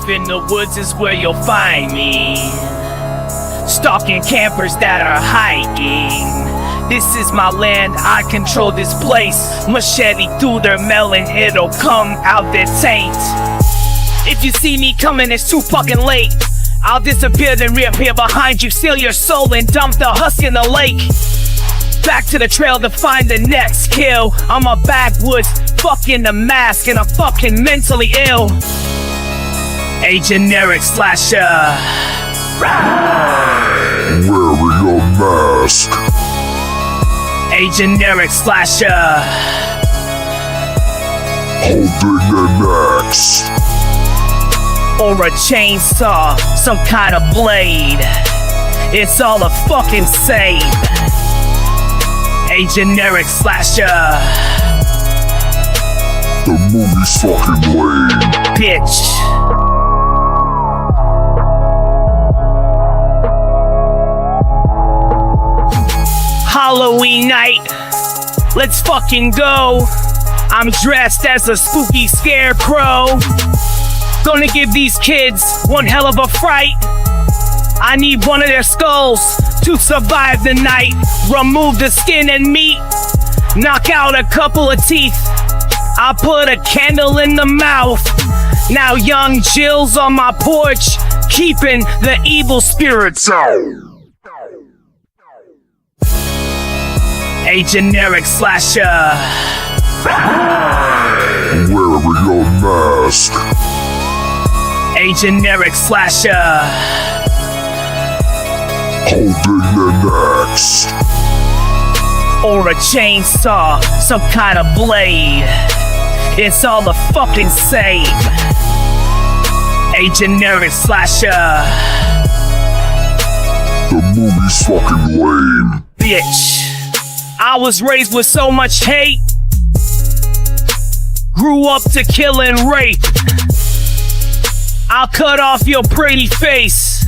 Off in the woods is where you'll find me, stalking campers that are hiking. This is my land, I control this place. Machete through their melon, it'll come out their taint. If you see me coming, it's too fucking late. I'll disappear, then reappear behind you, steal your soul and dump the husk in the lake. Back to the trail to find the next kill. I'm a backwoods, fucking the mask, and I'm fucking mentally ill. A generic slasher, wearing a mask. A generic slasher, holding an axe or a chainsaw, some kind of blade. It's all the fucking same. A generic slasher. The movie's fucking lame, Bitch. Halloween night, let's fucking go. I'm dressed as a spooky scarecrow. Gonna give these kids one hell of a fright. I need one of their skulls to survive the night. Remove the skin and meat, knock out a couple of teeth. I put a candle in the mouth. Now young Jill's on my porch, keeping the evil spirits out. A generic slasher, wearing a mask. A generic slasher, holding an axe or a chainsaw, some kind of blade. It's all the fucking same. A generic slasher. The movie's fucking lame, Bitch. I was raised with so much hate, grew up to kill and rape. I'll cut off your pretty face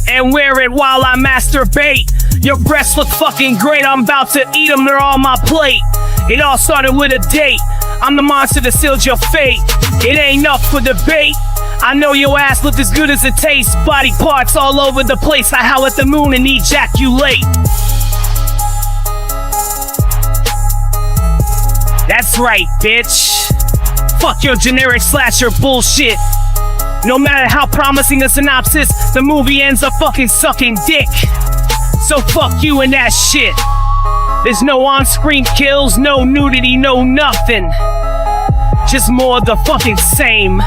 and wear it while I masturbate. Your breasts look fucking great, I'm about to eat them, they're on my plate. It all started with a date, I'm the monster that sealed your fate. It ain't up for debate, I know your ass looked as good as it tastes. Body parts all over the place, I howl at the moon and ejaculate. That's right, bitch. Fuck your generic slasher bullshit. No matter how promising a synopsis, the movie ends up fucking sucking dick. So fuck you and that shit. There's no on-screen kills, no nudity, no nothing. Just more of the fucking same.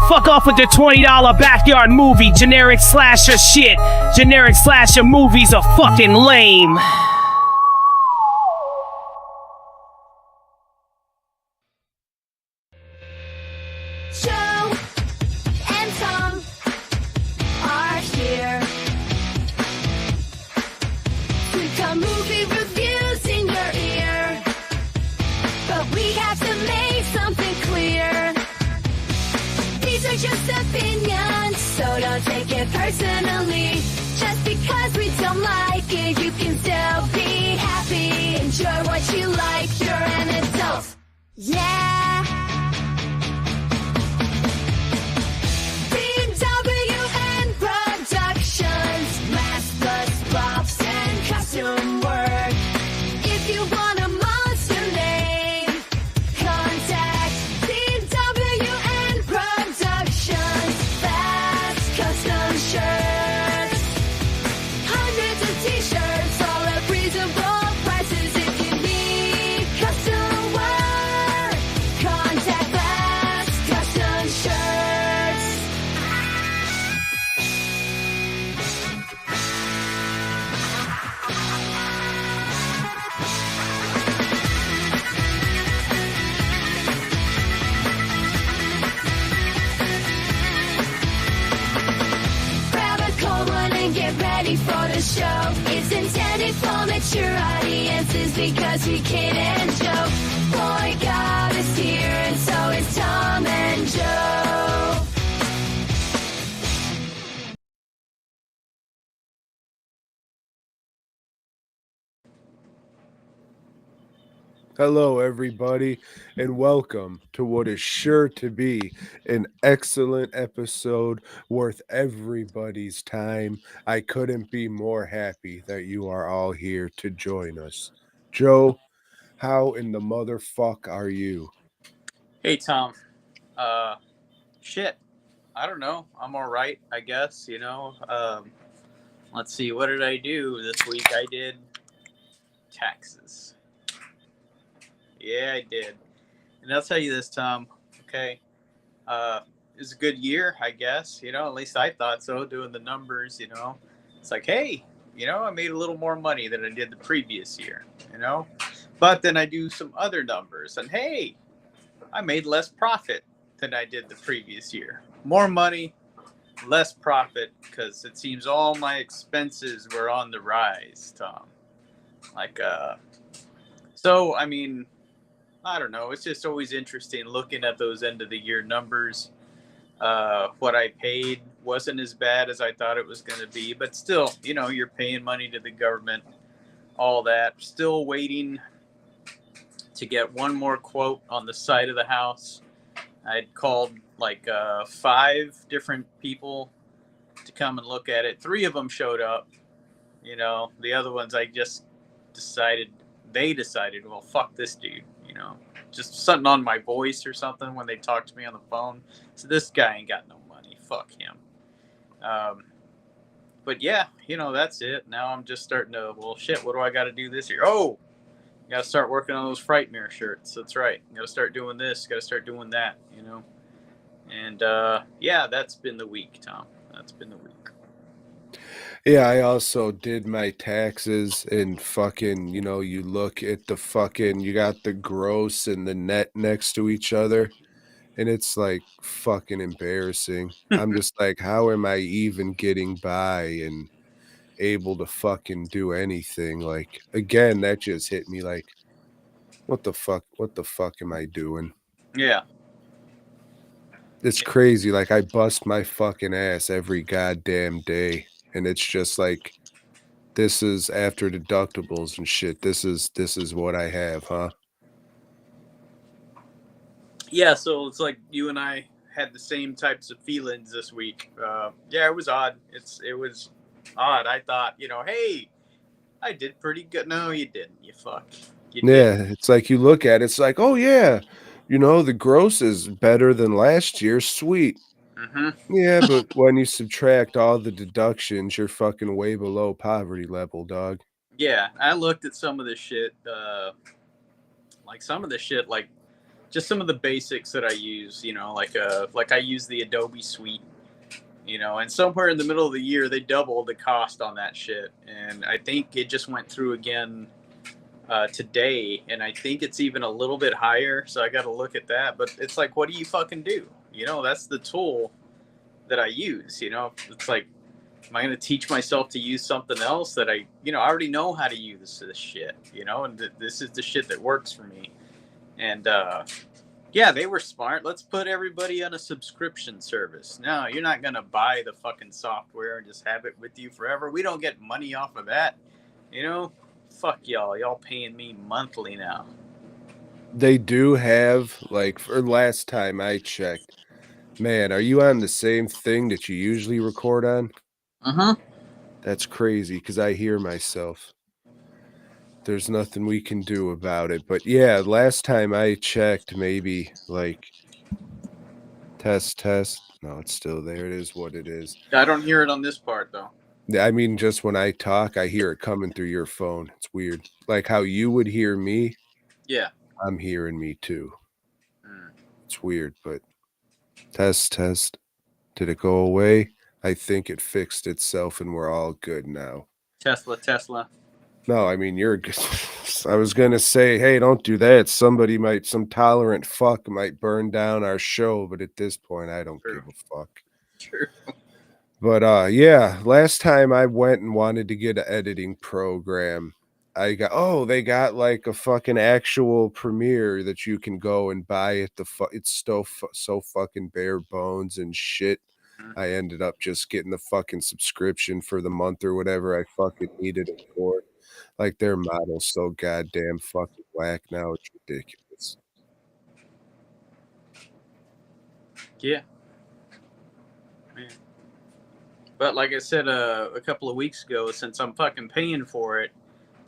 Fuck off with the $20 backyard movie, generic slasher shit. Generic slasher movies are fucking lame. Joe and Tom are here. We've got movie reviews in your ear, but we have to make something clear. These are just opinions, so don't take it personally. Just because we don't like it, you can still be happy. Enjoy what you like, you're an adult. Yeah. For the show, it's intended for mature audiences because we kid and joke. Boy God is here, and so is Tom and Joe. Hello, everybody, and welcome to what is sure to be an excellent episode worth everybody's time. I couldn't be more happy that you are all here to join us. Joe, how in the motherfuck are you? Hey Tom, uh, shit. I don't know. I'm all right, I guess. Let's see. What did I do this week? I did taxes. Yeah, I did. And I'll tell you this, Tom. Okay. It was a good year, I guess. At least I thought so. Doing the numbers, it's like, hey, I made a little more money than I did the previous year. You know, but then I do some other numbers, and hey, I made less profit than I did the previous year. More money, less profit, because it seems all my expenses were on the rise, Tom. Like, so, I mean, I don't know. It's just always interesting looking at those end of the year numbers. What I paid wasn't as bad as I thought it was going to be, but still, you're paying money to the government, all that. Still waiting to get one more quote on the side of the house. I'd called like 5 different people to come and look at it. 3 of them showed up. The other ones I just decided, they decided, well, fuck this dude. Just something on my voice or something when they talked to me on the phone. So this guy ain't got no money. Fuck him. But yeah, that's it. Now I'm just starting to, well, shit, what do I got to do this year? Oh, got to start working on those fright mirror shirts. That's right. Got to start doing this. Got to start doing that. And yeah, that's been the week, Tom. That's been the week. Yeah, I also did my taxes and fucking, you look at the fucking, you got the gross and the net next to each other. And it's like fucking embarrassing. I'm just like, how am I even getting by and able to fucking do anything? Like, again, that just hit me like, what the fuck? What the fuck am I doing? Yeah. It's crazy. Like, I bust my fucking ass every goddamn day. And it's just like, this is after deductibles and shit. This is what I have, huh? Yeah, so it's like you and I had the same types of feelings this week. Yeah, it was odd. It was odd. I thought, hey, I did pretty good. No, you didn't. You fuck. You did. Yeah, it's like you look at it, it's like, oh yeah, the gross is better than last year. Sweet. Mm-hmm. Yeah, but when you subtract all the deductions, you're fucking way below poverty level, dog. Yeah, I looked at some of this shit. Like some of the shit, like just some of the basics that I use. Like I use the Adobe Suite. And somewhere in the middle of the year they doubled the cost on that shit, and I think it just went through again today, and I think it's even a little bit higher. So I got to look at that. But it's like, what do you fucking do? That's the tool that I use. It's like, am I going to teach myself to use something else that I already know how to use this shit? And this is the shit that works for me. And yeah, they were smart. Let's put everybody on a subscription service. No, you're not going to buy the fucking software and just have it with you forever. We don't get money off of that. Fuck y'all. Y'all paying me monthly now. They do have, like, for last time I checked, man, are you on the same thing that you usually record on? Uh-huh. That's crazy because I hear myself. There's nothing we can do about it. But yeah, last time I checked, maybe like test. No, it's still there. It is what it is. I don't hear it on this part, though. I mean, just when I talk, I hear it coming through your phone. It's weird. Like how you would hear me, Yeah. I'm hearing me too. Mm. It's weird, but test. Did it go away? I think it fixed itself and we're all good now. Tesla. No, I mean, you're good. I was going to say, hey, don't do that. Some tolerant fuck might burn down our show, but at this point, I don't True. give a fuck. True. But yeah, last time I went and wanted to get an editing program, they got like a fucking actual Premiere that you can go and buy at it's so fucking bare bones and shit. I ended up just getting the fucking subscription for the month or whatever I fucking needed it for. Like, their model's so goddamn fucking whack now, it's ridiculous. Yeah. Yeah. But like I said a couple of weeks ago, since I'm fucking paying for it,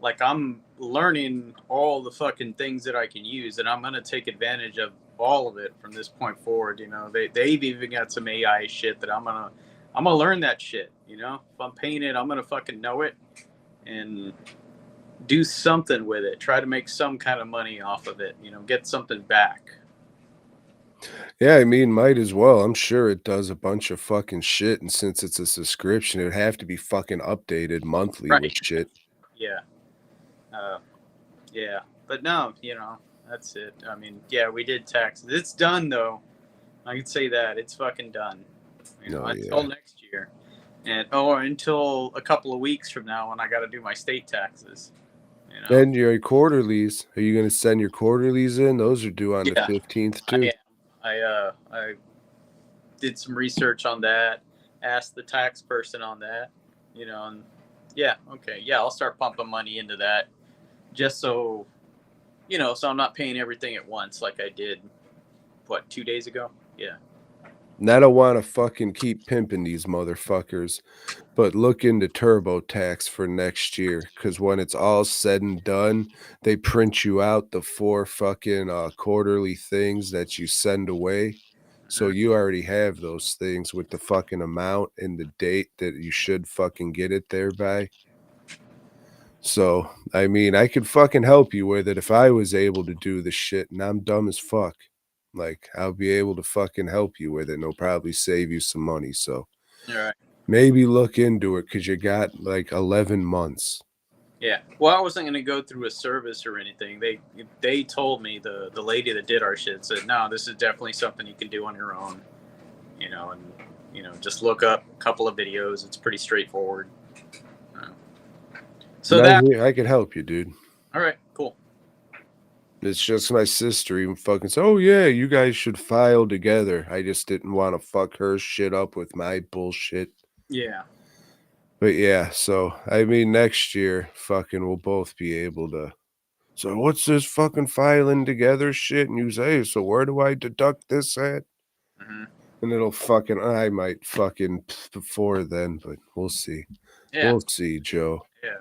like I'm learning all the fucking things that I can use, and I'm gonna take advantage of all of it from this point forward. You know, they've even got some AI shit that I'm gonna learn that shit. You know, if I'm paying it, I'm gonna fucking know it and do something with it. Try to make some kind of money off of it. You know, get something back. Yeah, I mean, might as well. I'm sure it does a bunch of fucking shit, and since it's a subscription, it'd have to be fucking updated monthly with Right. shit. Yeah. Uh, yeah. But no, you know, that's it. I mean, yeah, we did taxes. It's done though. I can say that it's fucking done. You know, No, until yeah. next year, and or until a couple of weeks from now when I got to do my state taxes. You know. Then your quarterlies, are you gonna send your quarterlies in? Those are due on the Yeah, 15th I too. am. I did some research on that. Asked the tax person on that. You know, and yeah, okay, yeah, I'll start pumping money into that just so so I'm not paying everything at once like I did. What 2 days ago? Yeah. And I don't wanna fucking keep pimping these motherfuckers, but look into TurboTax for next year, because when it's all said and done, they print you out the 4 fucking, quarterly things that you send away. So Mhm. you already have those things with the fucking amount and the date that you should fucking get it there by. So, I mean, I could fucking help you with it if I was able to do the shit, and I'm dumb as fuck. Like, I'll be able to fucking help you with it, and it'll probably save you some money, so All right. maybe look into it because you got, like, 11 months. Yeah. Well, I wasn't gonna go through a service or anything. They told me the lady that did our shit said, no, this is definitely something you can do on your own. And just look up a couple of videos. It's pretty straightforward. Uh, so And that. I could help you, dude. All right. Cool. It's just my sister even fucking said, "Oh, yeah, you guys should file together." I just didn't wanna fuck her shit up with my bullshit. Yeah. But, yeah, so, I mean, next year, fucking we'll both be able to, "So what's this fucking filing together shit?" And you say, "So where do I deduct this at?" Hmm. And it'll fucking I might fucking before then, but we'll see. Yeah. We'll see, Joe. Yeah.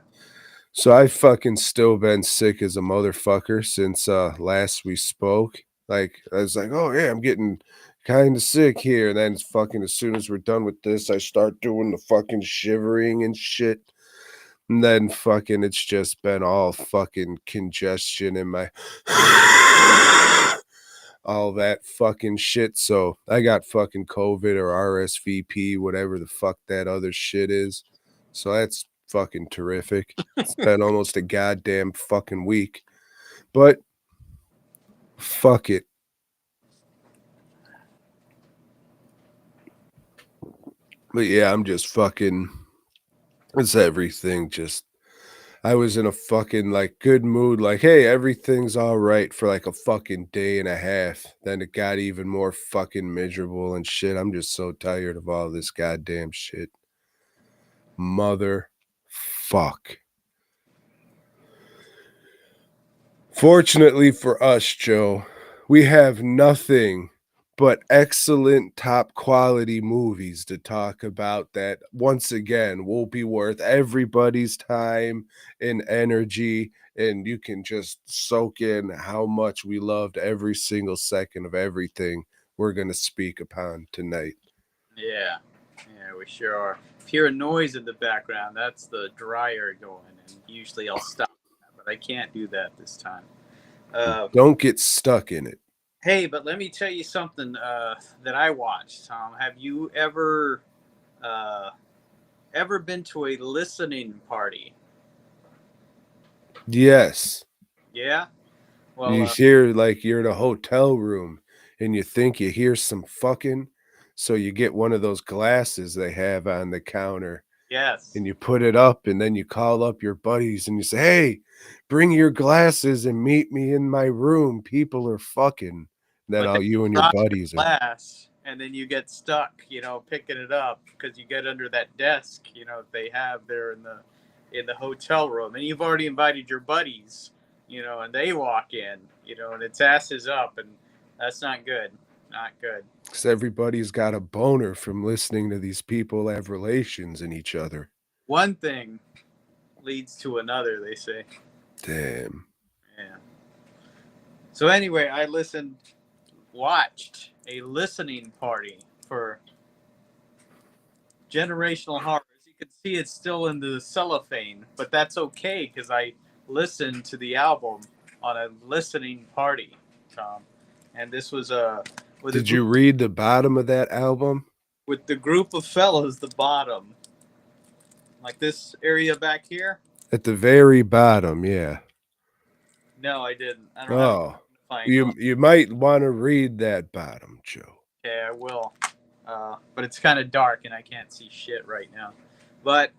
So I fucking still been sick as a motherfucker since last we spoke. Like I was like, "Oh yeah, I'm getting kind of sick here." And then it's fucking as soon as we're done with this, I start doing the fucking shivering and shit. And then fucking it's just been all fucking congestion in my all that fucking shit. So I got fucking COVID or RSVP, whatever the fuck that other shit is. So that's fucking terrific. It's been almost a goddamn fucking week. But fuck it. But yeah, I'm just fucking it's everything just I was in a fucking like good mood, like, hey, everything's all right for like a fucking day and a half. Then it got even more fucking miserable and shit. I'm just so tired of all this goddamn shit. Mother fuck. Fortunately for us, Joe, we have nothing but excellent top quality movies to talk about that once again will be worth everybody's time and energy, and you can just soak in how much we loved every single second of everything we're going to speak upon tonight. Yeah. Yeah. We sure are. If you hear a noise in the background, that's the dryer going, and usually I'll stop, but I can't do that this time. Don't get stuck in it. Hey, but let me tell you something that I watched, Tom. Have you uh, ever been to a listening party? Yes. Yeah. Well, You hear like you're in a hotel room and you think you hear some fucking, so you get one of those glasses they have on the counter yes. and you put it up and then you call up your buddies and you say, "Hey, bring your glasses and meet me in my room. People are fucking." Then But then all you and you your drop your buddies are glass, and then you get stuck, picking it up because you get under that desk, they have there in in the hotel room, and you've already invited your buddies, and they walk in, and it's asses up, and that's not good. Not good. Because everybody's got a boner from listening to these people have relations in each other. One thing leads to another, they say. Damn. Yeah. So anyway, I watched a listening party for Generational Horror. As you can see, it's still in the cellophane, but that's okay because I listened to the album on a listening party, Tom. And this was Did you read the bottom of that album? with the group of fellas, the bottom, like this area back here. At the very bottom, yeah. No, I didn't. I don't have Oh, a you might want to read that bottom, Joe. Okay, I will. But it's kind of dark and I can't see shit right now. But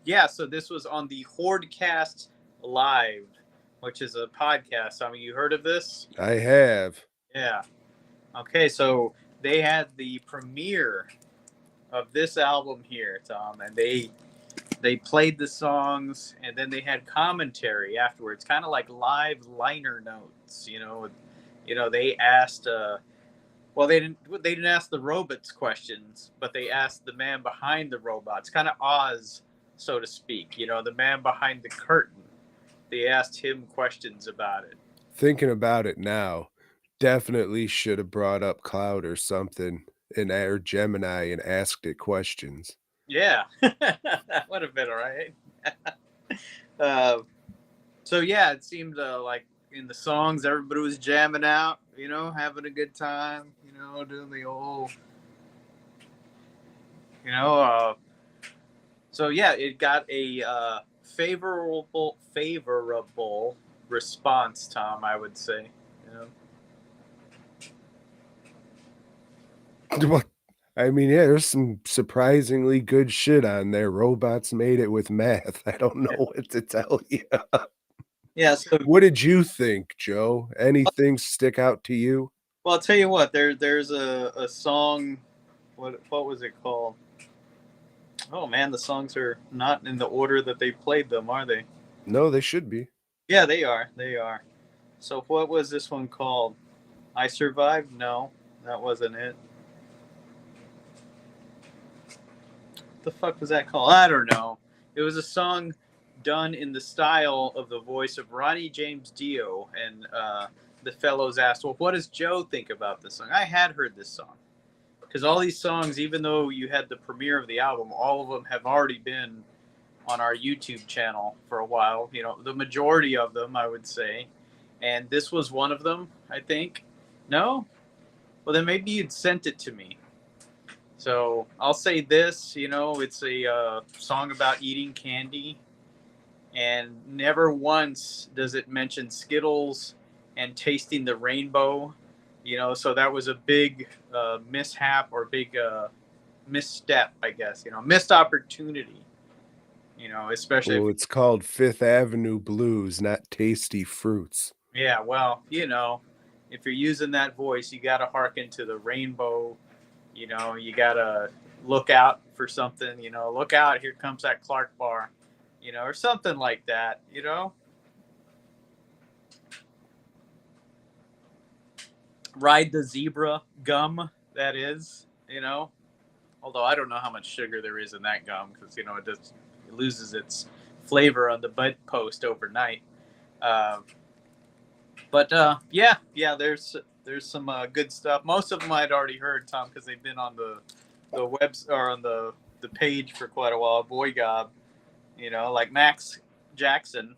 yeah, so this was on the Hordecast Live, which is a podcast. I mean, you heard of this? I have. Yeah. Okay, so they had the premiere of this album here, Tom, and they played the songs, and then they had commentary afterwards, kind of like live liner notes. They asked. Well, they didn't ask the robots questions, but they asked the man behind the robots, kind of Oz, so to speak. The man behind the curtain. They asked him questions about it. Thinking about it now, definitely should have brought up Cloud or something or Gemini and asked it questions. Yeah, that would have been all right. So yeah, it seemed like in the songs everybody was jamming out, having a good time, doing the old, so yeah, it got a favorable response, Tom, I would say. Well, I mean, yeah, there's some surprisingly good shit on there. Robots made it with math. I don't know what to tell you. Yeah. So what did you think, Joe? Anything stick out to you? Well, I'll tell you what. There's a song. What was it called? Oh man, the songs are not in the order that they played them, are they? No, they should be. Yeah, they are. They are. So what was this one called? I Survived? No, that wasn't it. What the fuck was that called? I don't know. It was a song done in the style of the voice of Ronnie James Dio, and the fellows asked, well, what does Joe think about this song? I had heard this song. Because all these songs, even though you had the premiere of the album, all of them have already been on our YouTube channel for a while. The majority of them, I would say. And this was one of them, I think. No? Well, then maybe you'd sent it to me. So I'll say this, it's a song about eating candy. And never once does it mention Skittles and tasting the rainbow. So that was a big mishap or big misstep, I guess. Missed opportunity. Especially. Well, it's called Fifth Avenue Blues, not Tasty Fruits. Yeah, well, if you're using that voice, you got to hearken to the rainbow. You got to look out for something. Look out, here comes that Clark bar. Or something like that. Ride the zebra gum, that is, although I don't know how much sugar there is in that gum because it loses its flavor on the bedpost overnight. But yeah, there's some good stuff. Most of them I'd already heard, Tom, because they've been on the web or on the page for quite a while. BOYGOB, like Max Jackson,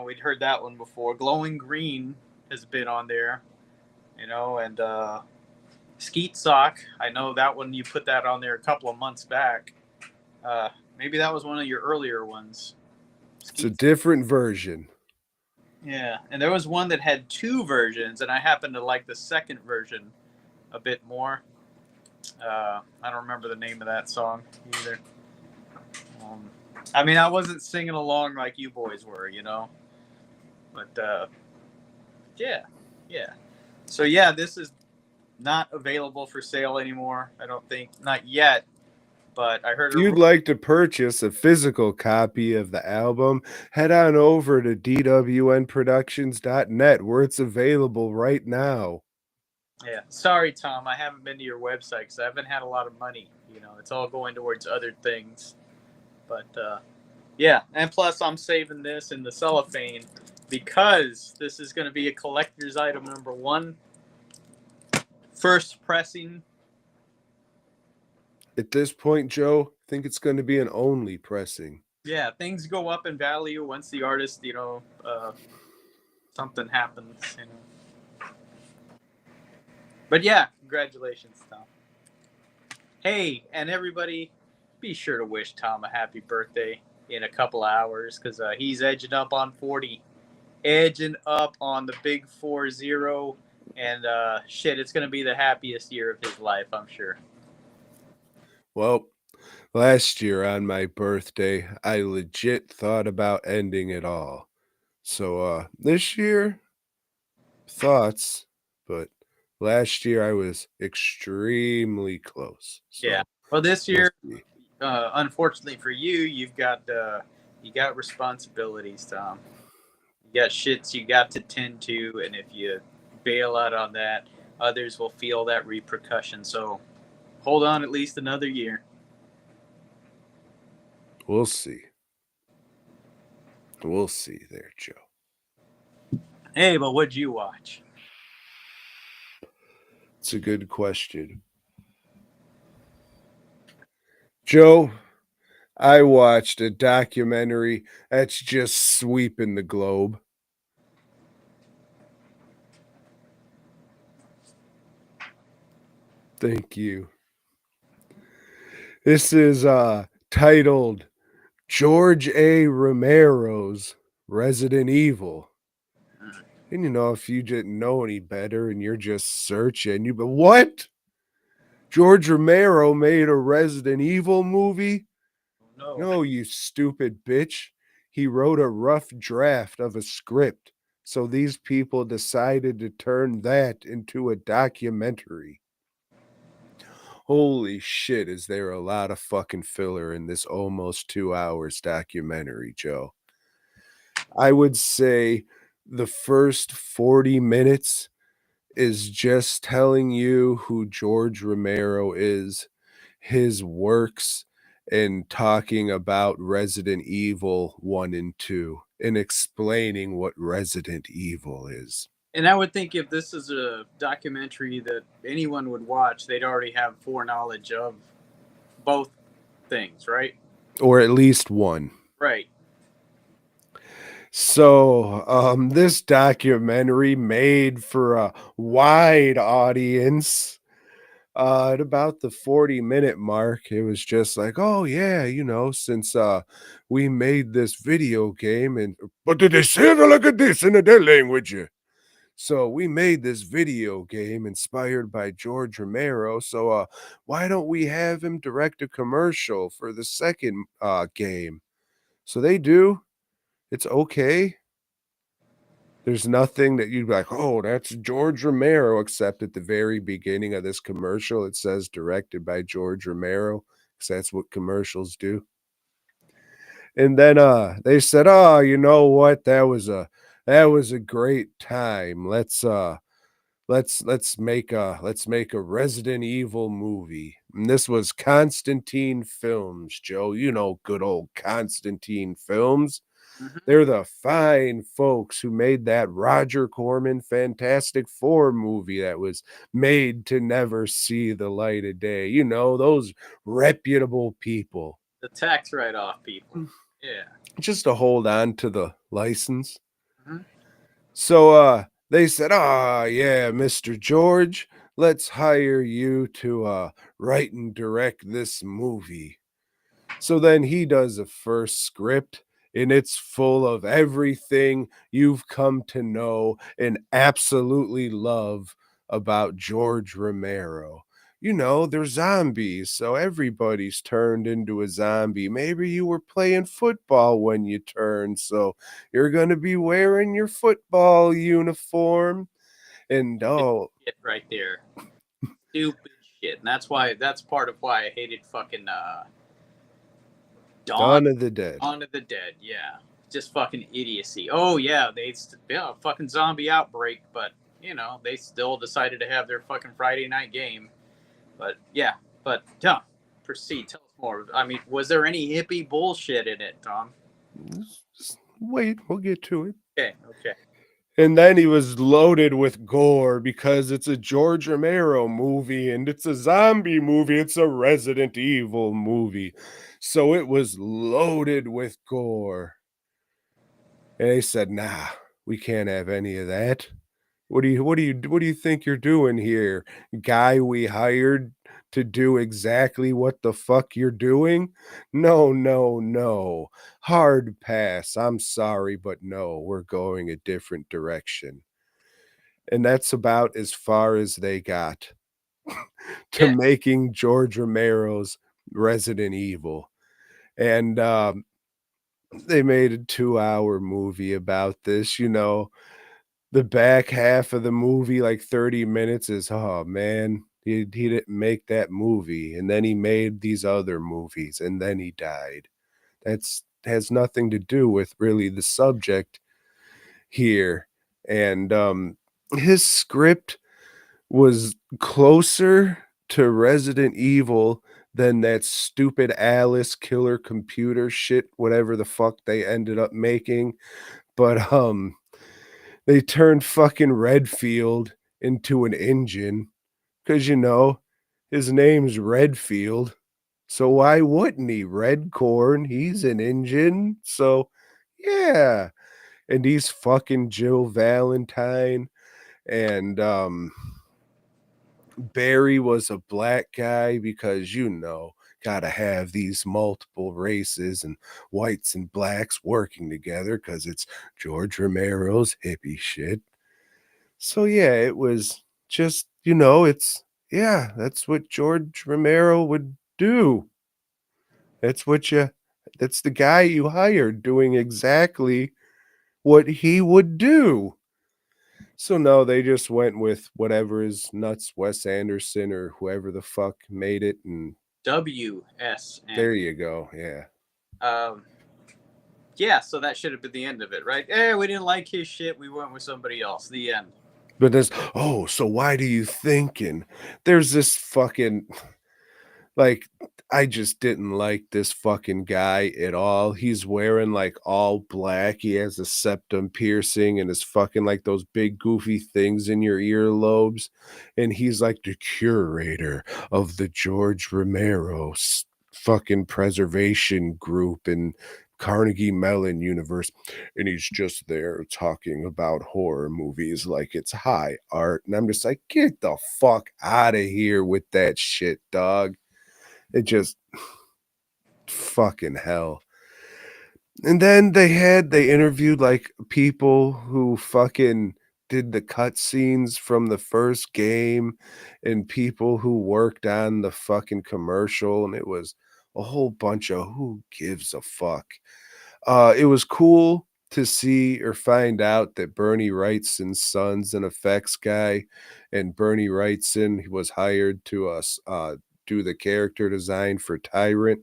we'd heard that one before. Glowing Green has been on there. And Skeet Sock, I know that one, you put that on there a couple of months back. Maybe that was one of your earlier ones. It's a different version. Yeah, and there was one that had two versions, and I happen to like the second version a bit more. I don't remember the name of that song either. I mean, I wasn't singing along like you boys were, But, yeah. So yeah, this is not available for sale anymore. I don't think, not yet. but I heard If you'd like to purchase a physical copy of the album, head on over to dwnproductions.net where it's available right now. yeah. Sorry, Tom, I haven't been to your website because I haven't had a lot of money. You know, it's all going towards other things. But yeah, and plus I'm saving this in the cellophane because this is going to be a collector's item number 1. First pressing. At this point, Joe, I think it's going to be an only pressing. Yeah, things go up in value once the artist, something happens, But yeah, congratulations, Tom. Hey, and everybody, be sure to wish Tom a happy birthday in a couple hours because he's edging up on 40. Edging up on the big 40. And shit, it's going to be the happiest year of his life, I'm sure. Well, last year on my birthday, I legit thought about ending it all. So this year, thoughts, but last year I was extremely close. So Yeah. Well, this year, we'll see. unfortunately for you, you got responsibilities, Tom. You got shits you got to tend to, and if you bail out on that, others will feel that repercussion. So hold on at least another year. We'll see. We'll see there, Joe. Hey, but what'd you watch? It's a good question. Joe, I watched a documentary that's just sweeping the globe. Thank you. This is titled George A. Romero's Resident Evil. And if you didn't know any better and you're just searching, but what? George Romero made a Resident Evil movie? No. No, you stupid bitch. He wrote a rough draft of a script. So these people decided to turn that into a documentary. Holy shit, is there a lot of fucking filler in this almost 2 hours documentary, Joe? I would say the first 40 minutes is just telling you who George Romero is, his works, and talking about Resident Evil 1 and 2 and explaining what Resident Evil is. And I would think if this is a documentary that anyone would watch, they'd already have foreknowledge of both things, right? Or at least one. Right. So, this documentary made for a wide audience. At about the 40-minute mark, it was just like, oh yeah, since we made this video game and but did they say it like this in their language? So we made this video game inspired by George Romero. So why don't we have him direct a commercial for the second game? So they do. It's okay. There's nothing that you'd be like, oh, that's George Romero, except at the very beginning of this commercial, it says directed by George Romero, because that's what commercials do. And then they said, oh, you know what? That was a great time. Let's make a Resident Evil movie. And this was Constantine Films, Joe. Good old Constantine Films. Mm-hmm. They're the fine folks who made that Roger Corman Fantastic Four movie that was made to never see the light of day. Those reputable people. The tax write-off people. Yeah. Just to hold on to the license. Mm-hmm. So they said, yeah, Mr. George, let's hire you to write and direct this movie. So then he does a first script, and it's full of everything you've come to know and absolutely love about George Romero. They're zombies, so everybody's turned into a zombie. Maybe you were playing football when you turned, so you're going to be wearing your football uniform. And Shit right there. Stupid shit, and that's part of why I hated fucking Dawn of the Dead. Dawn of the Dead. Yeah, just fucking idiocy. Oh yeah, fucking zombie outbreak, but they still decided to have their fucking Friday night game. But yeah, Tom, proceed. Tell us more. I mean, was there any hippie bullshit in it, Tom? Just wait, we'll get to it. Okay. And then he was loaded with gore because it's a George Romero movie and it's a zombie movie. It's a Resident Evil movie. So it was loaded with gore. And they said, nah, we can't have any of that. What do you think you're doing here? Guy we hired to do exactly what the fuck you're doing? No, no, no. Hard pass. I'm sorry, but no, we're going a different direction. And that's about as far as they got to Yeah. making George Romero's Resident Evil. And they made a 2-hour movie about this, the back half of the movie, like 30 minutes is, oh man, he didn't make that movie. And then he made these other movies and then he died. That's has nothing to do with really the subject here. And his script was closer to Resident Evil than that stupid Alice killer computer shit, whatever the fuck they ended up making. But they turned fucking Redfield into an engine because, his name's Redfield. So why wouldn't he? Redcorn, he's an engine. So, yeah. And he's fucking Jill Valentine. And Barry was a black guy because, gotta have these multiple races and whites and blacks working together because it's George Romero's hippie shit. So yeah, it was just, that's what George Romero would do. That's that's the guy you hired doing exactly what he would do. So no, they just went with whatever is nuts, Wes Anderson or whoever the fuck made it, and WSN. there you go. Yeah. Yeah, so that should have been the end of it, right? We didn't like his shit. We went with somebody else. The end. But so why do you thinking? There's this fucking like I just didn't like this fucking guy at all. He's wearing like all black. He has a septum piercing and is fucking like those big goofy things in your earlobes. And he's like the curator of the George Romero fucking preservation group in Carnegie Mellon universe. And he's just there talking about horror movies like it's high art. And I'm just like, get the fuck out of here with that shit, dog. It just fucking hell. And then they interviewed like people who fucking did the cutscenes from the first game and people who worked on the fucking commercial, and it was a whole bunch of who gives a fuck. It was cool to see or find out that Bernie Wrightson's son's an effects guy, and Bernie Wrightson was hired to do the character design for Tyrant.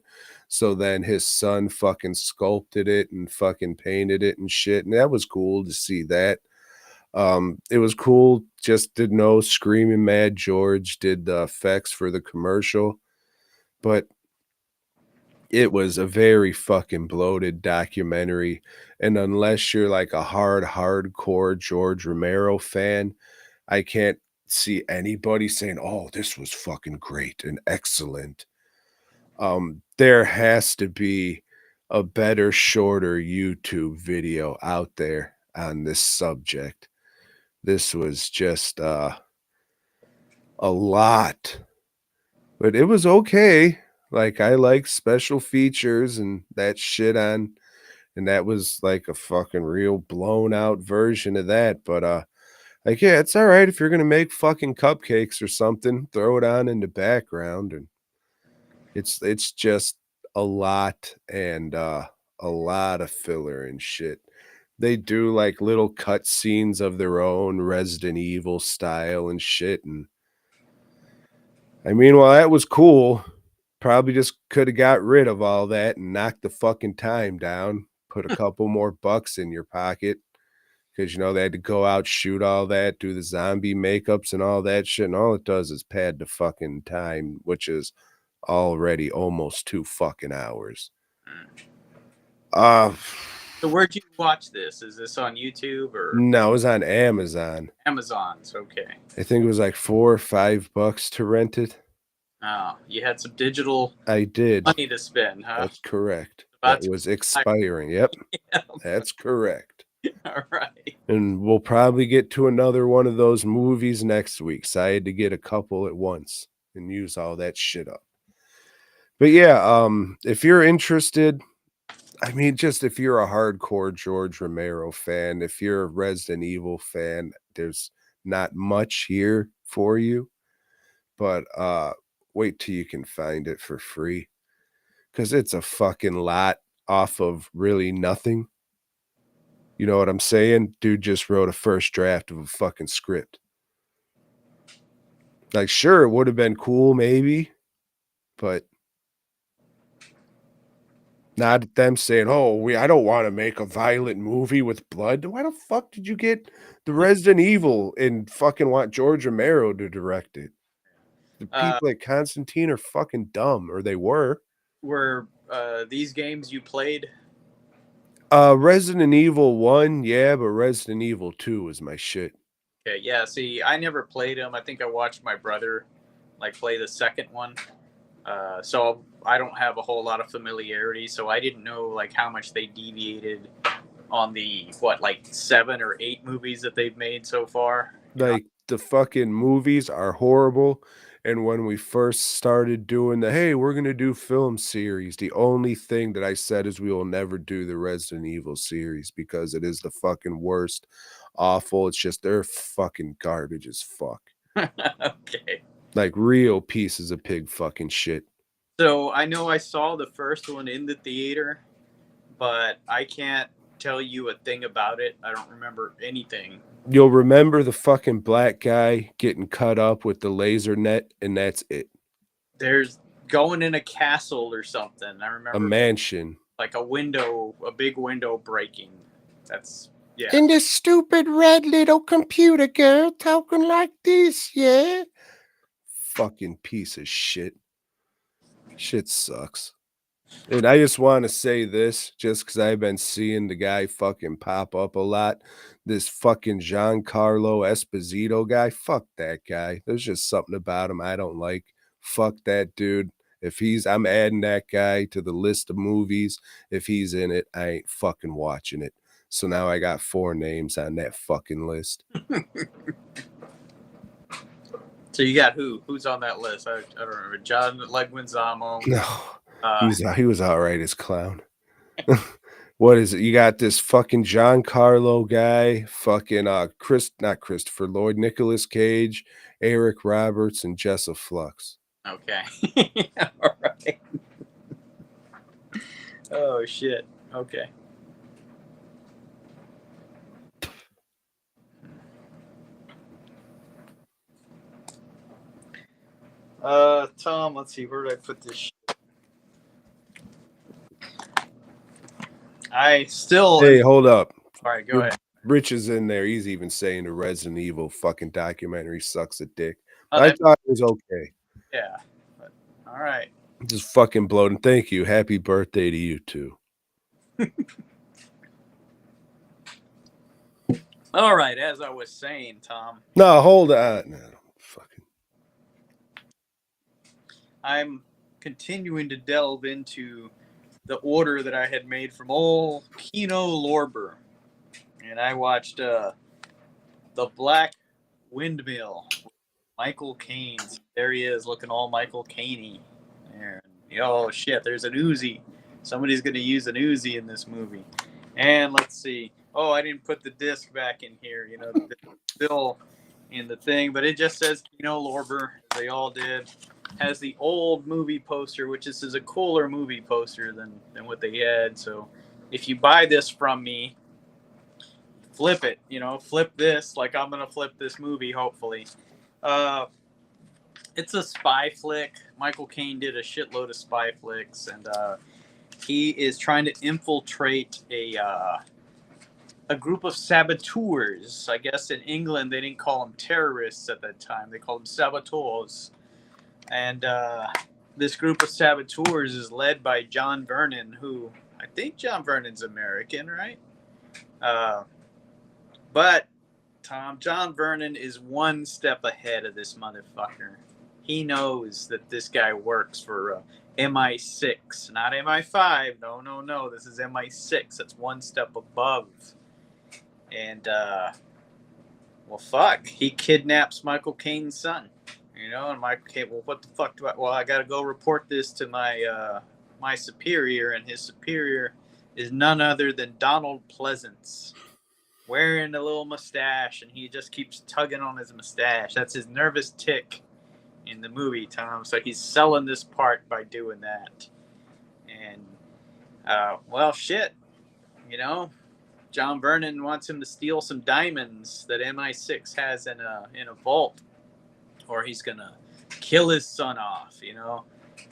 So then his son fucking sculpted it and fucking painted it and shit. And that was cool to see that. It was cool just to know Screaming Mad George did the effects for the commercial. But it was a very fucking bloated documentary. And unless you're like a hardcore George Romero fan, I can't see anybody saying, oh, this was fucking great and excellent. There has to be a better, shorter YouTube video out there on this subject. This was just a lot, but it was okay. Like, I like special features and that shit on, and that was like a fucking real blown out version of that. But like, yeah, it's all right if you're gonna make fucking cupcakes or something, throw it on in the background, and it's just a lot and a lot of filler and shit. They do like little cut scenes of their own Resident Evil style and shit, and I mean, well, that was cool. Probably just could have got rid of all that and knocked the fucking time down. Put a couple more bucks in your pocket because they had to go out, shoot all that, do the zombie makeups and all that shit. And all it does is pad the fucking time, which is already almost 2 fucking hours. So where'd you watch this? Is this on YouTube or No, it was on Amazon. Amazon's? Okay. I think it was like $4 or $5 to rent it. Oh, you had some digital I did. money to spend, huh? That's correct. About That to was expiring. Yep. Yeah. That's correct. All right. And we'll probably get to another one of those movies next week. So I had to get a couple at once and use all that shit up. But yeah, if you're interested, I mean, just if you're a hardcore George Romero fan, if you're a Resident Evil fan, there's not much here for you. But wait till you can find it for free. Because it's a fucking lot off of really nothing. You know what I'm saying? Dude just wrote a first draft of a fucking script. Like, sure, it would have been cool, maybe, but not them saying, "Oh, I don't want to make a violent movie with blood." Why the fuck did you get the Resident Evil and fucking want George Romero to direct it? The people like Constantine are fucking dumb, or they were. Were these games you played? Resident Evil 1, yeah, but Resident Evil 2 was my shit. Okay, yeah. See, I never played them. I think I watched my brother play the second one. So I don't have a whole lot of familiarity. So I didn't know how much they deviated on the 7 or 8 movies that they've made so far. Like the fucking movies are horrible. And when we first started doing hey, we're gonna do film series, the only thing that I said is we will never do the Resident Evil series because it is the fucking worst, awful. It's just they're fucking garbage as fuck. Okay. Like real pieces of pig fucking shit. So I know I saw the first one in the theater, but I can't tell you a thing about it. I don't remember anything. You'll remember the fucking black guy getting cut up with the laser net, and that's it. There's going in a castle or something. I remember a mansion. Like a big window breaking. That's, yeah. And this stupid red little computer girl talking like this, yeah? Fucking piece of shit. Shit sucks. And I just want to say this, just because I've been seeing the guy fucking pop up a lot. This fucking Giancarlo Esposito guy, fuck that guy. There's just something about him I don't like. Fuck that dude. I'm adding that guy to the list of movies. If he's in it, I ain't fucking watching it. So now I got 4 names on that fucking list. So you got who? Who's on that list? I don't remember. John Leguizamo. No, he was all right as clown. What is it? You got this fucking Giancarlo guy, fucking not Christopher Lloyd, Nicolas Cage, Eric Roberts, and Jessa Flux. Okay. All right. Oh shit. Okay. Tom, let's see, where did I put this shit? Hey, hold up. All right, go ahead. Rich is in there. He's even saying the Resident Evil fucking documentary sucks a dick. I thought it was okay. Yeah. But, all right. Just fucking bloating. Thank you. Happy birthday to you too. All right, as I was saying, Tom. No, hold on. No, fucking. I'm continuing to delve into the order that I had made from old Kino Lorber. And I watched The Black Windmill. Michael Caine. There he is, looking all Michael Caine-y. And, oh, shit, there's an Uzi. Somebody's going to use an Uzi in this movie. And let's see. Oh, I didn't put the disc back in here. Still in the thing. But it just says Kino Lorber. They all did. Has the old movie poster, which is a cooler movie poster than what they had. So if you buy this from me, flip it, flip this like I'm going to flip this movie, hopefully. It's a spy flick. Michael Caine did a shitload of spy flicks, and he is trying to infiltrate a group of saboteurs. I guess in England they didn't call them terrorists at that time; they called them saboteurs. And this group of saboteurs is led by John Vernon, who I think John Vernon's American, right? But Tom, John Vernon is one step ahead of this motherfucker. He knows that this guy works for MI6, not MI5. No. This is MI6. That's one step above. And, well, fuck. He kidnaps Michael Caine's son. You know, and Michael Caine, well, what the fuck do I... Well, I got to go report this to my my superior, and his superior is none other than Donald Pleasance, wearing a little mustache, and he just keeps tugging on his mustache. That's his nervous tick in the movie, Tom. So he's selling this part by doing that. And, well, shit. You know, John Vernon wants him to steal some diamonds that MI6 has in a vault, or he's going to kill his son off, you know.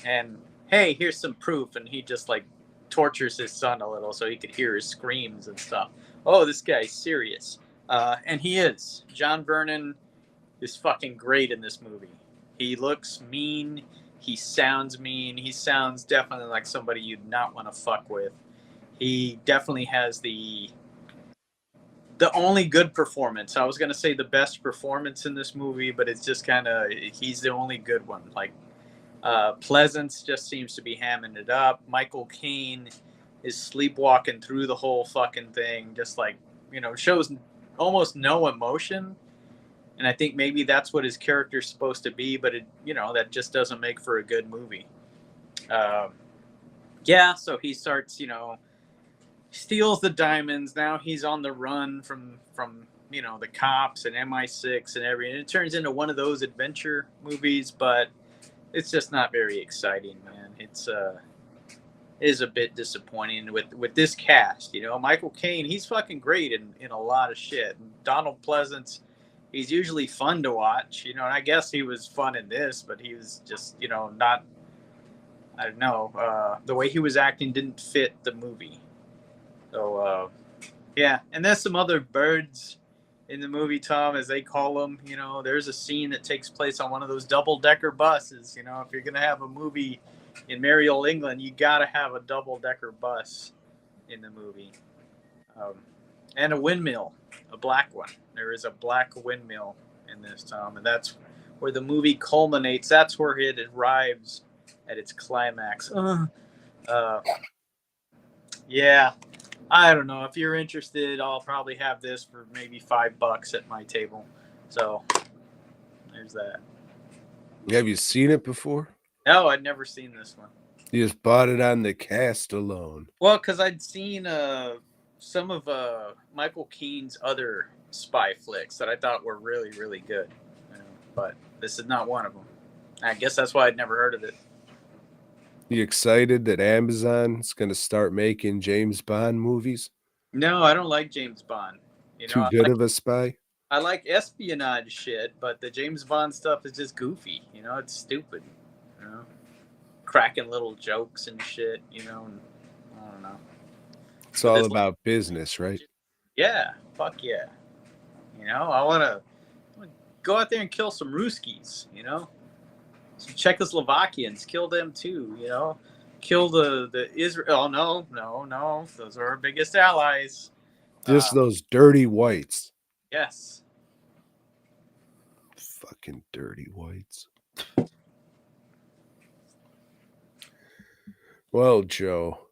And, hey, here's some proof. And he just, like, tortures his son a little so he could hear his screams and stuff. Oh, this guy's serious. And he is. John Vernon is fucking great in this movie. He looks mean. He sounds mean. He sounds definitely like somebody you'd not want to fuck with. He definitely has the only good performance. I was going to say the best performance in this movie, but it's just kind of, he's the only good one. Like, Pleasance just seems to be hamming it up. Michael Caine is sleepwalking through the whole fucking thing, just like, you know, shows almost no emotion. And I think maybe that's what his character's supposed to be, but it, you know, that just doesn't make for a good movie. Yeah, so he starts, you know, steals the diamonds. Now he's on the run from you know, the cops and MI6 and everything. It turns into one of those adventure movies, but it's just not very exciting, man. It's is a bit disappointing with this cast. You know, Michael Caine, he's fucking great in a lot of shit. And Donald Pleasance, he's usually fun to watch, you know, and I guess he was fun in this, but he was just, you know, not, I don't know, the way he was acting didn't fit the movie. So, yeah, and there's some other birds in the movie, Tom, as they call them. You know, there's a scene that takes place on one of those double-decker buses. You know, if you're going to have a movie in merry old England, you got to have a double-decker bus in the movie. And a windmill, a black one. There is a black windmill in this, Tom, and that's where the movie culminates. That's where it arrives at its climax. Yeah, I don't know. If you're interested, I'll probably have this for maybe $5 at my table. So there's that. Have you seen it before? No, I'd never seen this one. You just bought it on the cast alone. Well, because I'd seen some of Michael Caine's other spy flicks that I thought were really, really good. You know, but this is not one of them. I guess that's why I'd never heard of it. You excited that Amazon's going to start making James Bond movies? No, I don't like James Bond. You know, Too good of a spy? I like espionage shit, but the James Bond stuff is just goofy. You know, it's stupid. You know, cracking little jokes and shit. You know, and I don't know. It's all about business, right? Yeah, fuck yeah. You know, I want to go out there and kill some Ruskies. You know, some Czechoslovakians, kill them too. You know, kill the Israel. Oh no, those are our biggest allies. Just those dirty whites. Yes. Fucking dirty whites. Well, Joe,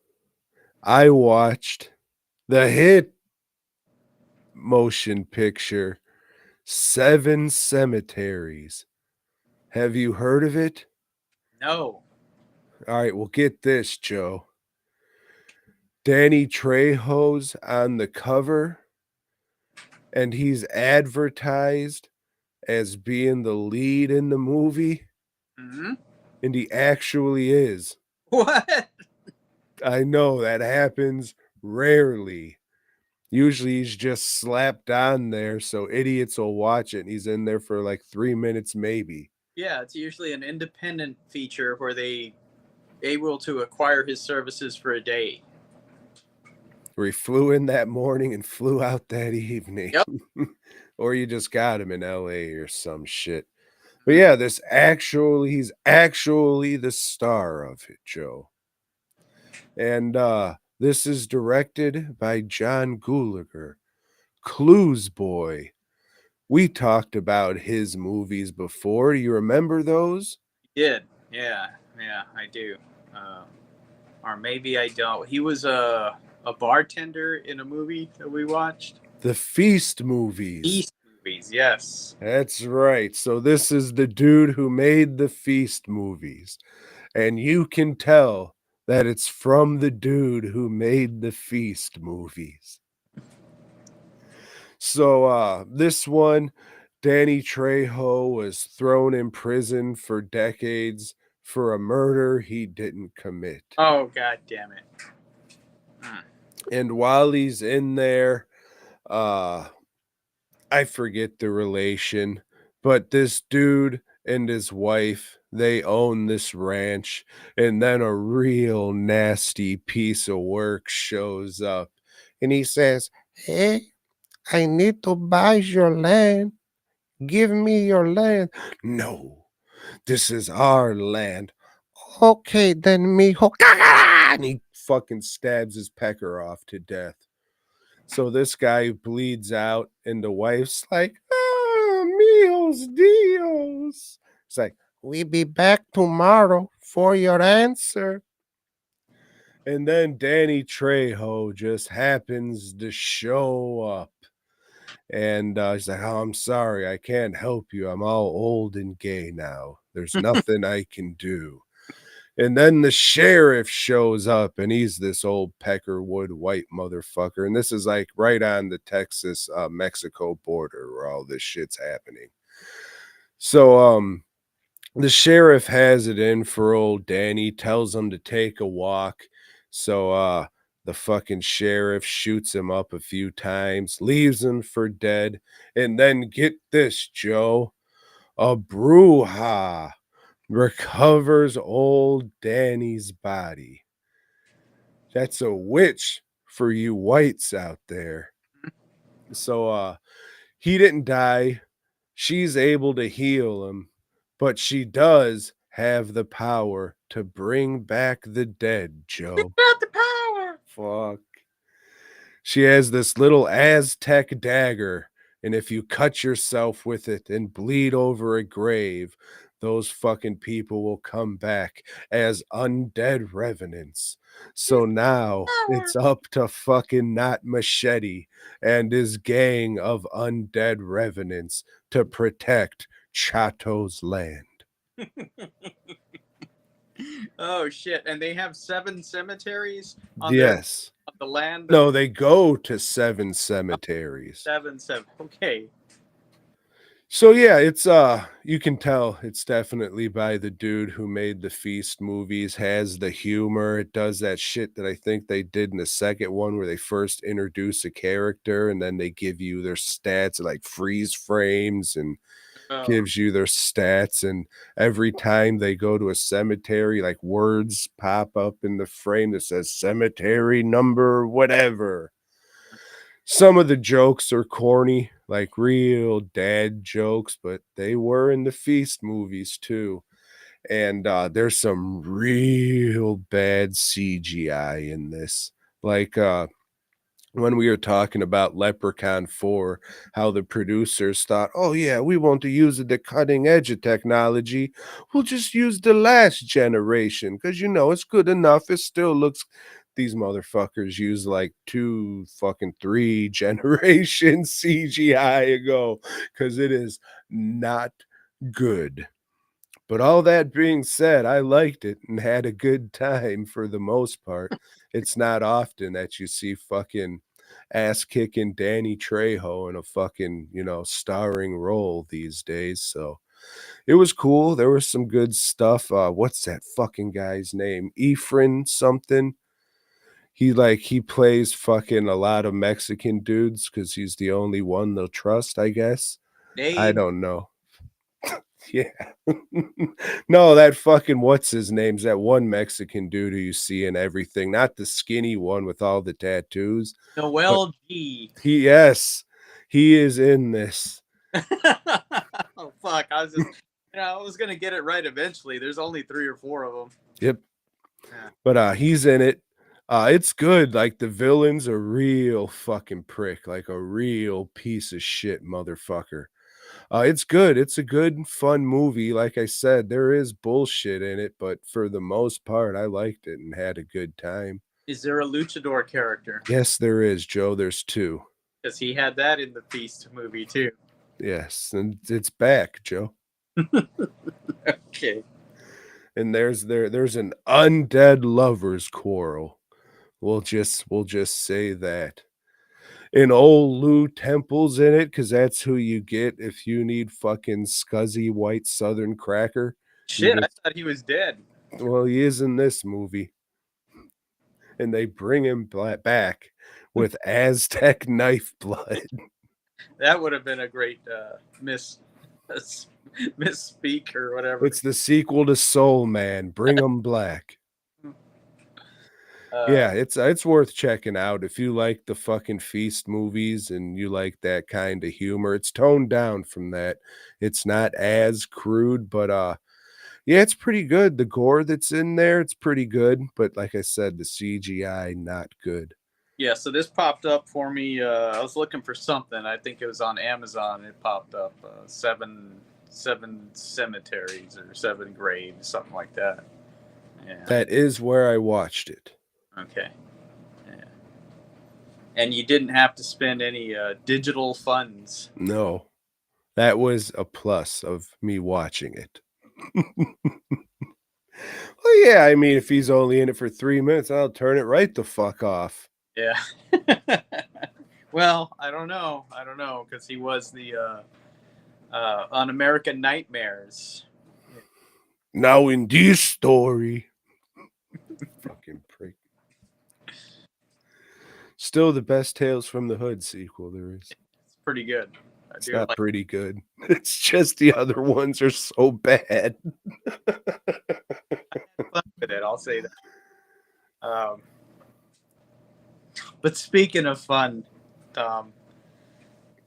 I watched the hit motion picture 7 Cemeteries. Have you heard of it? No. All right, well, get this, Joe. Danny Trejo's on the cover, and he's advertised as being the lead in the movie, Mm-hmm. and he actually is. What? I know that happens rarely. Usually he's just slapped on there so idiots will watch it, and he's in there for like 3 minutes maybe. Yeah, it's usually an independent feature where they able to acquire his services for a day. Where he flew in that morning and flew out that evening. Yep. Or you just got him in LA or some shit. But yeah, he's actually the star of it, Joe. And this is directed by John Gulager, Clues Boy. We talked about his movies before. Do you remember those? He did. Yeah, I do. Or maybe I don't. He was a bartender in a movie that we watched. The Feast movies. East movies, yes. That's right. So this is the dude who made the Feast movies. And you can tell that it's from the dude who made the Feast movies. So this one, Danny Trejo was thrown in prison for decades for a murder he didn't commit. Oh, god damn it. And while he's in there, I forget the relation, but this dude and his wife, they own this ranch, and then a real nasty piece of work shows up, and he says, "Hey, I need to buy your land. Give me your land." "No, this is our land." "Okay, then, mijo." And he fucking stabs his pecker off to death. So this guy bleeds out, and the wife's like, "Ah, míos Dios." It's like, "We be back tomorrow for your answer." And then Danny Trejo just happens to show up. And he's like, "Oh, I'm sorry, I can't help you. I'm all old and gay now. There's nothing I can do." And then the sheriff shows up, and he's this old Peckerwood white motherfucker. And this is like right on the Texas Mexico border where all this shit's happening. So the sheriff has it in for old Danny, tells him to take a walk. So the fucking sheriff shoots him up a few times, leaves him for dead, and then get this, Joe, a bruja recovers old Danny's body. That's a witch for you whites out there. So he didn't die. She's able to heal him, but she does have the power to bring back the dead, Joe. Got the power. Fuck. She has this little Aztec dagger, and if you cut yourself with it and bleed over a grave, those fucking people will come back as undead revenants. So now it's up to fucking Not Machete and his gang of undead revenants to protect Chato's land. Oh shit! And they have 7 cemeteries on Yes. on the land. No, they go to 7 cemeteries. 7. Okay. So yeah, it's you can tell it's definitely by the dude who made the Feast movies, has the humor. It does that shit that I think they did in the second one where they first introduce a character and then they give you their stats, like freeze frames, and gives you their stats, and every time they go to a cemetery, like words pop up in the frame that says cemetery number whatever. Some of the jokes are corny, like real dad jokes, but they were in the Feast movies too. And there's some real bad CGI in this. Like when we were talking about Leprechaun 4, how the producers thought, "Oh yeah, we want to use the cutting edge of technology. We'll just use the last generation because it's good enough. It still looks." These motherfuckers use like 2 fucking 3 generations CGI ago because it is not good. But all that being said, I liked it and had a good time for the most part. It's not often that you see fucking ass kicking Danny Trejo in a fucking, starring role these days. So it was cool. There was some good stuff. What's that fucking guy's name? Ephraim something. He plays fucking a lot of Mexican dudes because he's the only one they'll trust, I guess. I Dave. don't know. Yeah. No, that fucking what's his name's that one Mexican dude who you see in everything, not the skinny one with all the tattoos, but Noel G. yes, he is in this. Oh fuck! I was just, I was gonna get it right eventually. There's only 3 or 4 of them. Yep. Yeah. But he's in it. It's good. Like the villain's a real fucking prick, like a real piece of shit motherfucker. It's good. It's a good, fun movie. Like I said, there is bullshit in it, but for the most part, I liked it and had a good time. Is there a luchador character? Yes, there is, Joe. There's two. Because he had that in the Feast movie too. Yes, and it's back, Joe. Okay. And there's an undead lovers quarrel. We'll just say that. And old Lou Temple's in it because that's who you get if you need fucking scuzzy white southern cracker. You Shit, I just thought he was dead. well, he is in this movie. And they bring him back with Aztec knife blood. That would have been a great misspeak or whatever. It's the sequel to Soul Man. Bring him black. Yeah, it's worth checking out if you like the fucking Feast movies and you like that kind of humor. It's toned down from that. It's not as crude, but yeah, it's pretty good. The gore that's in there, it's pretty good, but like I said, the CGI not good. Yeah, so this popped up for me. I was looking for something. I think it was on Amazon. It popped up seven cemeteries or 7 graves, something like that. Yeah. That is where I watched it. Okay. Yeah. And you didn't have to spend any digital funds. No. That was a plus of me watching it. Well, yeah, I mean, if he's only in it for 3 minutes, I'll turn it right the fuck off. Yeah. Well, I don't know, because he was the on American Nightmares. Now in this story, fucking prick. Still the best Tales from the Hood sequel there is. It's pretty good. It's not pretty good. It's just the other ones are so bad. Fun with it, I'll say that. But speaking of fun,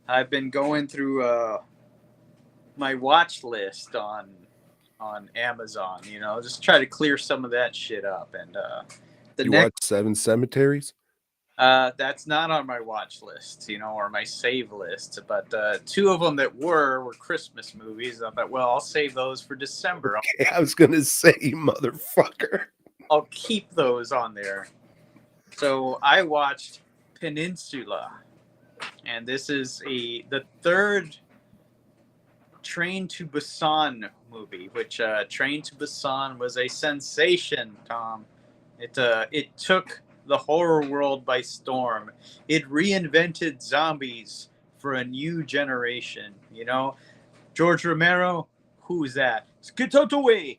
I've been going through my watch list on Amazon. Just try to clear some of that shit up. And You watched 7 Cemeteries? that's not on my watch list, or my save list. But 2 of them that were Christmas movies. I thought, well, I'll save those for December. Okay, I was gonna say, motherfucker. I'll keep those on there. So I watched Peninsula, and this is the 3rd Train to Busan movie, which Train to Busan was a sensation, Tom. It took the horror world by storm. It reinvented zombies for a new generation. George Romero, who's that? Get out the way.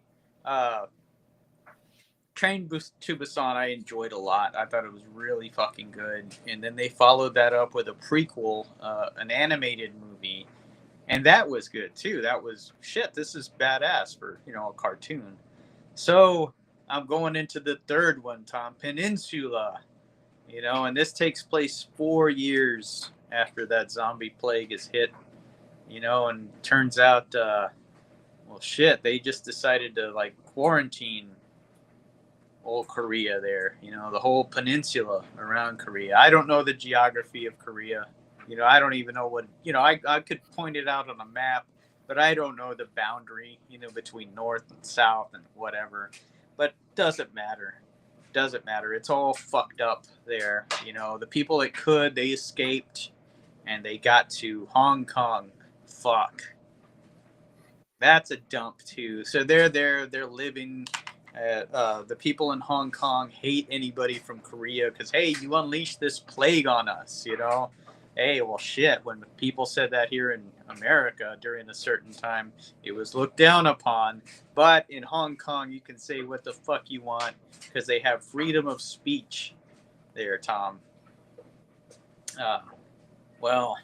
Train to Busan I enjoyed a lot. I thought it was really fucking good. And then they followed that up with a prequel, an animated movie. And that was good too. That was, shit, this is badass for, a cartoon. So I'm going into the 3rd one, Tom. Peninsula. And this takes place 4 years after that zombie plague is hit. And turns out, well, shit, they just decided to, quarantine old Korea there, the whole peninsula around Korea. I don't know the geography of Korea. I don't even know what, I could point it out on a map, but I don't know the boundary, between north and south and whatever. But doesn't matter. It's all fucked up there. The people that could, they escaped and they got to Hong Kong. Fuck. That's a dump too. So they're there, they're living. The people in Hong Kong hate anybody from Korea because, hey, you unleashed this plague on us, Hey, well, shit, when people said that here in America during a certain time, it was looked down upon. But in Hong Kong, you can say what the fuck you want because they have freedom of speech there, Tom. Well,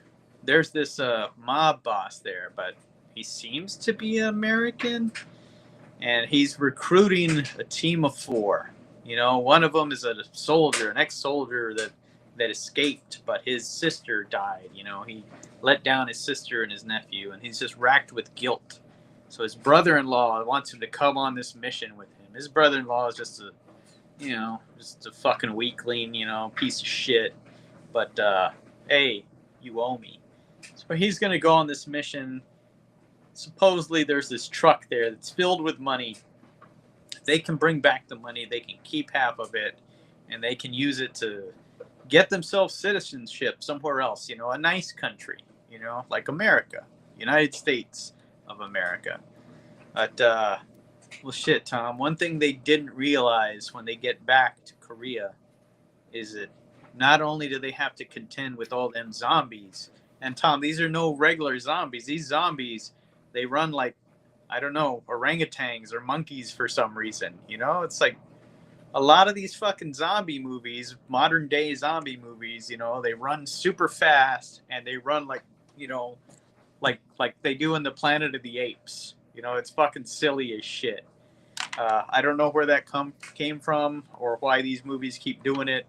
there's this mob boss there, but he seems to be American, and he's recruiting a team of 4. You know, one of them is a soldier, an ex-soldier that escaped, but his sister died. You know, he let down his sister and his nephew, and he's just racked with guilt. So his brother-in-law wants him to come on this mission with him. His brother-in-law is just a fucking weakling, piece of shit. But hey, you owe me. So he's gonna go on this mission. Supposedly there's this truck there that's filled with money. They can bring back the money, they can keep half of it, and they can use it to get themselves citizenship somewhere else, a nice country, like America, United States of America. But, well, shit, Tom, one thing they didn't realize when they get back to Korea is that not only do they have to contend with all them zombies, and Tom, these are no regular zombies. These zombies, they run like, I don't know, orangutans or monkeys for some reason. It's like a lot of these fucking zombie movies, modern day zombie movies, they run super fast and they run like, like they do in the Planet of the Apes. It's fucking silly as shit. I don't know where that came from or why these movies keep doing it.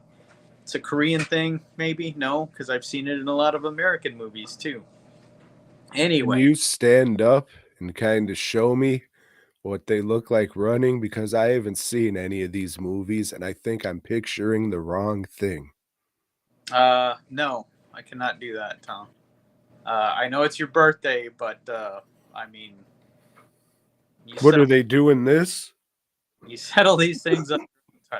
It's a Korean thing, maybe? No, because I've seen it in a lot of American movies too. Anyway. Can you stand up and kind of show me what they look like running? Because I haven't seen any of these movies, and I think I'm picturing the wrong thing. No, I cannot do that, Tom. I know it's your birthday, but I mean, What are they doing this? You settle these things up.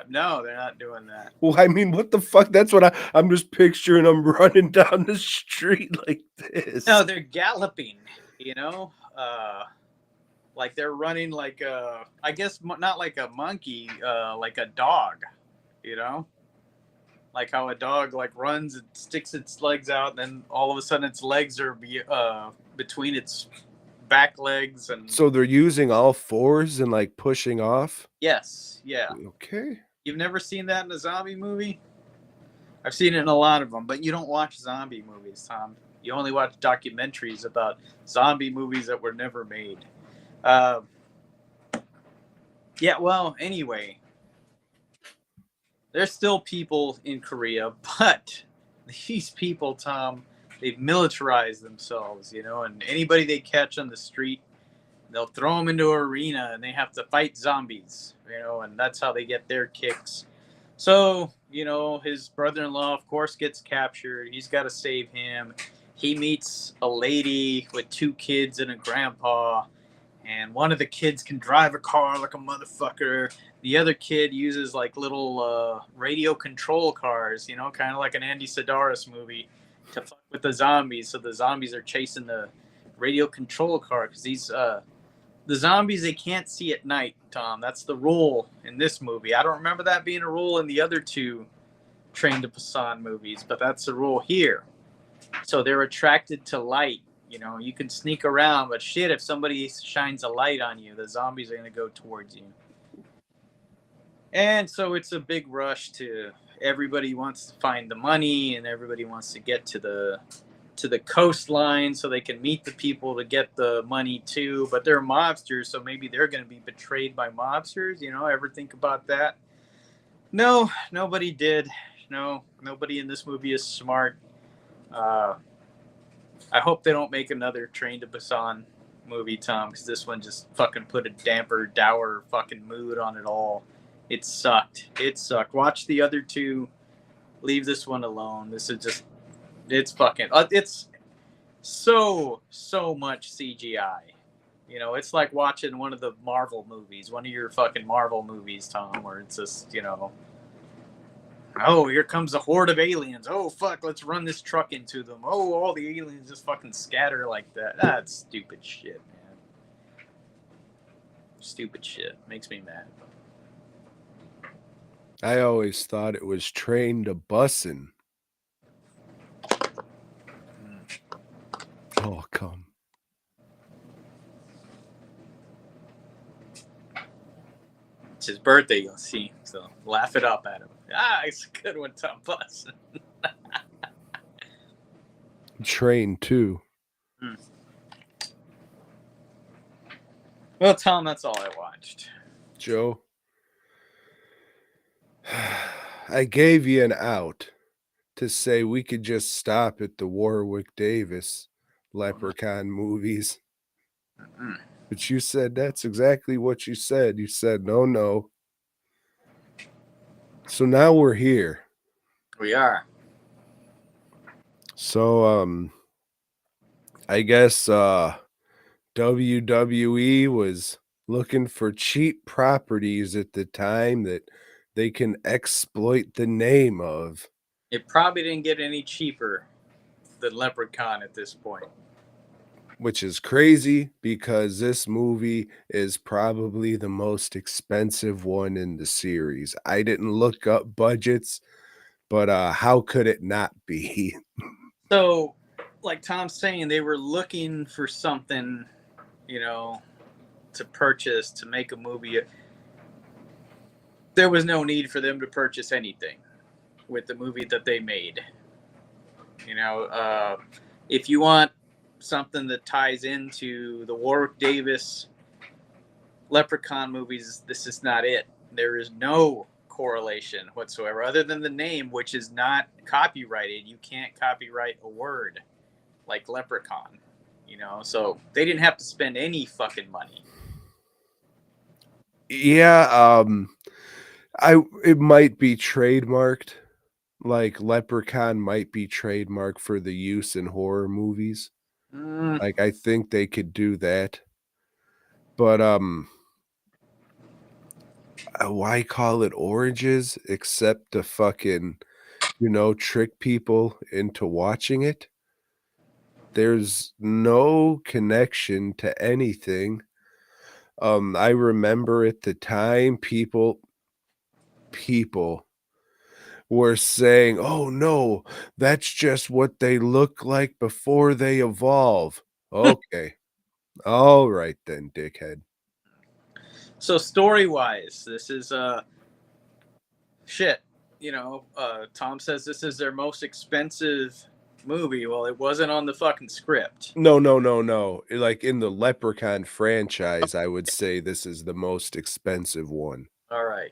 No, they're not doing that. Well, I mean, what the fuck? That's what I'm just picturing them running down the street like this. No, they're galloping, like they're running like I guess not like a monkey, like a dog, like how a dog like runs and sticks its legs out, and then all of a sudden its legs are between its back legs, and so they're using all fours and like pushing off. Yes, yeah. Okay. You've never seen that in a zombie movie? I've seen it in a lot of them, but you don't watch zombie movies, Tom. You only watch documentaries about zombie movies that were never made. Yeah, well, anyway, there's still people in Korea, but these people, Tom, they've militarized themselves, and anybody they catch on the street, they'll throw them into an arena and they have to fight zombies, and that's how they get their kicks. So, his brother-in-law, of course, gets captured. He's got to save him. He meets a lady with 2 kids and a grandpa, and one of the kids can drive a car like a motherfucker. The other kid uses like little radio control cars, kind of like an Andy Sedaris movie, to fuck with the zombies. So the zombies are chasing the radio control car because the zombies, they can't see at night, Tom. That's the rule in this movie. I don't remember that being a rule in the other 2 Train to Busan movies, but that's the rule here. So they're attracted to light. You can sneak around, but shit, if somebody shines a light on you, the zombies are going to go towards you. And so it's a big rush to everybody wants to find the money, and everybody wants to get to the coastline so they can meet the people to get the money too. But they're mobsters, so maybe they're going to be betrayed by mobsters. Ever think about that? No, nobody did. No, nobody in this movie is smart. I hope they don't make another Train to Busan movie, Tom, because this one just fucking put a dour fucking mood on it all. It sucked. Watch the other 2. Leave this one alone. This is just, it's fucking, it's so much CGI. It's like watching one of the Marvel movies, one of your fucking Marvel movies, Tom, where it's just, oh, here comes a horde of aliens. Oh, fuck, let's run this truck into them. Oh, all the aliens just fucking scatter like that. That's stupid shit, man. Stupid shit. Makes me mad. I always thought it was Train to Bussin'. Oh, come. It's his birthday, you'll see. So laugh it up at him. It's a good one, Tom Bussin'. Train 2. Well, Tom, that's all I watched. Joe, I gave you an out to say we could just stop at the Warwick Davis Leprechaun movies. Mm-mm. But you said that's exactly what you said. You said, no, no. So now we're here. We are. So, I guess WWE was looking for cheap properties at the time that they can exploit the name of. It probably didn't get any cheaper than Leprechaun at this point. Which is crazy because this movie is probably the most expensive one in the series. I didn't look up budgets, but how could it not be? So, like Tom's saying, they were looking for something, to purchase to make a movie. There was no need for them to purchase anything with the movie that they made. If you want something that ties into the Warwick Davis Leprechaun movies, this is not it. There is no correlation whatsoever other than the name, which is not copyrighted. You can't copyright a word like Leprechaun, so they didn't have to spend any fucking money. Yeah, it might be trademarked. Like Leprechaun might be trademarked for the use in horror movies. Like I think they could do that. But why call it Origins except to fucking, trick people into watching it? There's no connection to anything. I remember at the time people were saying, "Oh no, that's just what they look like before they evolve." Okay. All right then, dickhead. So story-wise, this is shit. Tom says this is their most expensive movie. Well, it wasn't on the fucking script. No, no, no, no. Like in the Leprechaun franchise, I would say this is the most expensive one. All right.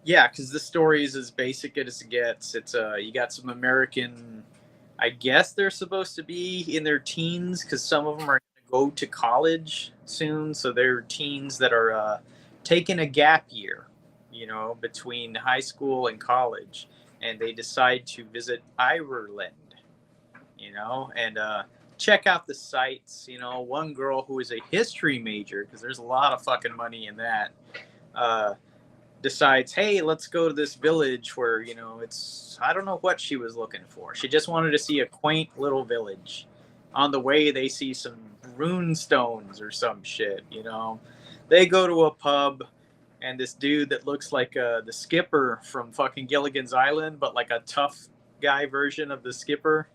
Yeah, because the story is as basic as it gets. It's you got some American. I guess they're supposed to be in their teens because some of them are going to go to college soon. So they're teens that are taking a gap year, between high school and college, and they decide to visit Ireland, and check out the sights. One girl who is a history major, because there's a lot of fucking money in that. Decides, hey, let's go to this village where, I don't know what she was looking for. She just wanted to see a quaint little village. On the way, they see some rune stones or some shit, They go to a pub, and this dude that looks like the skipper from fucking Gilligan's Island, but like a tough guy version of the skipper,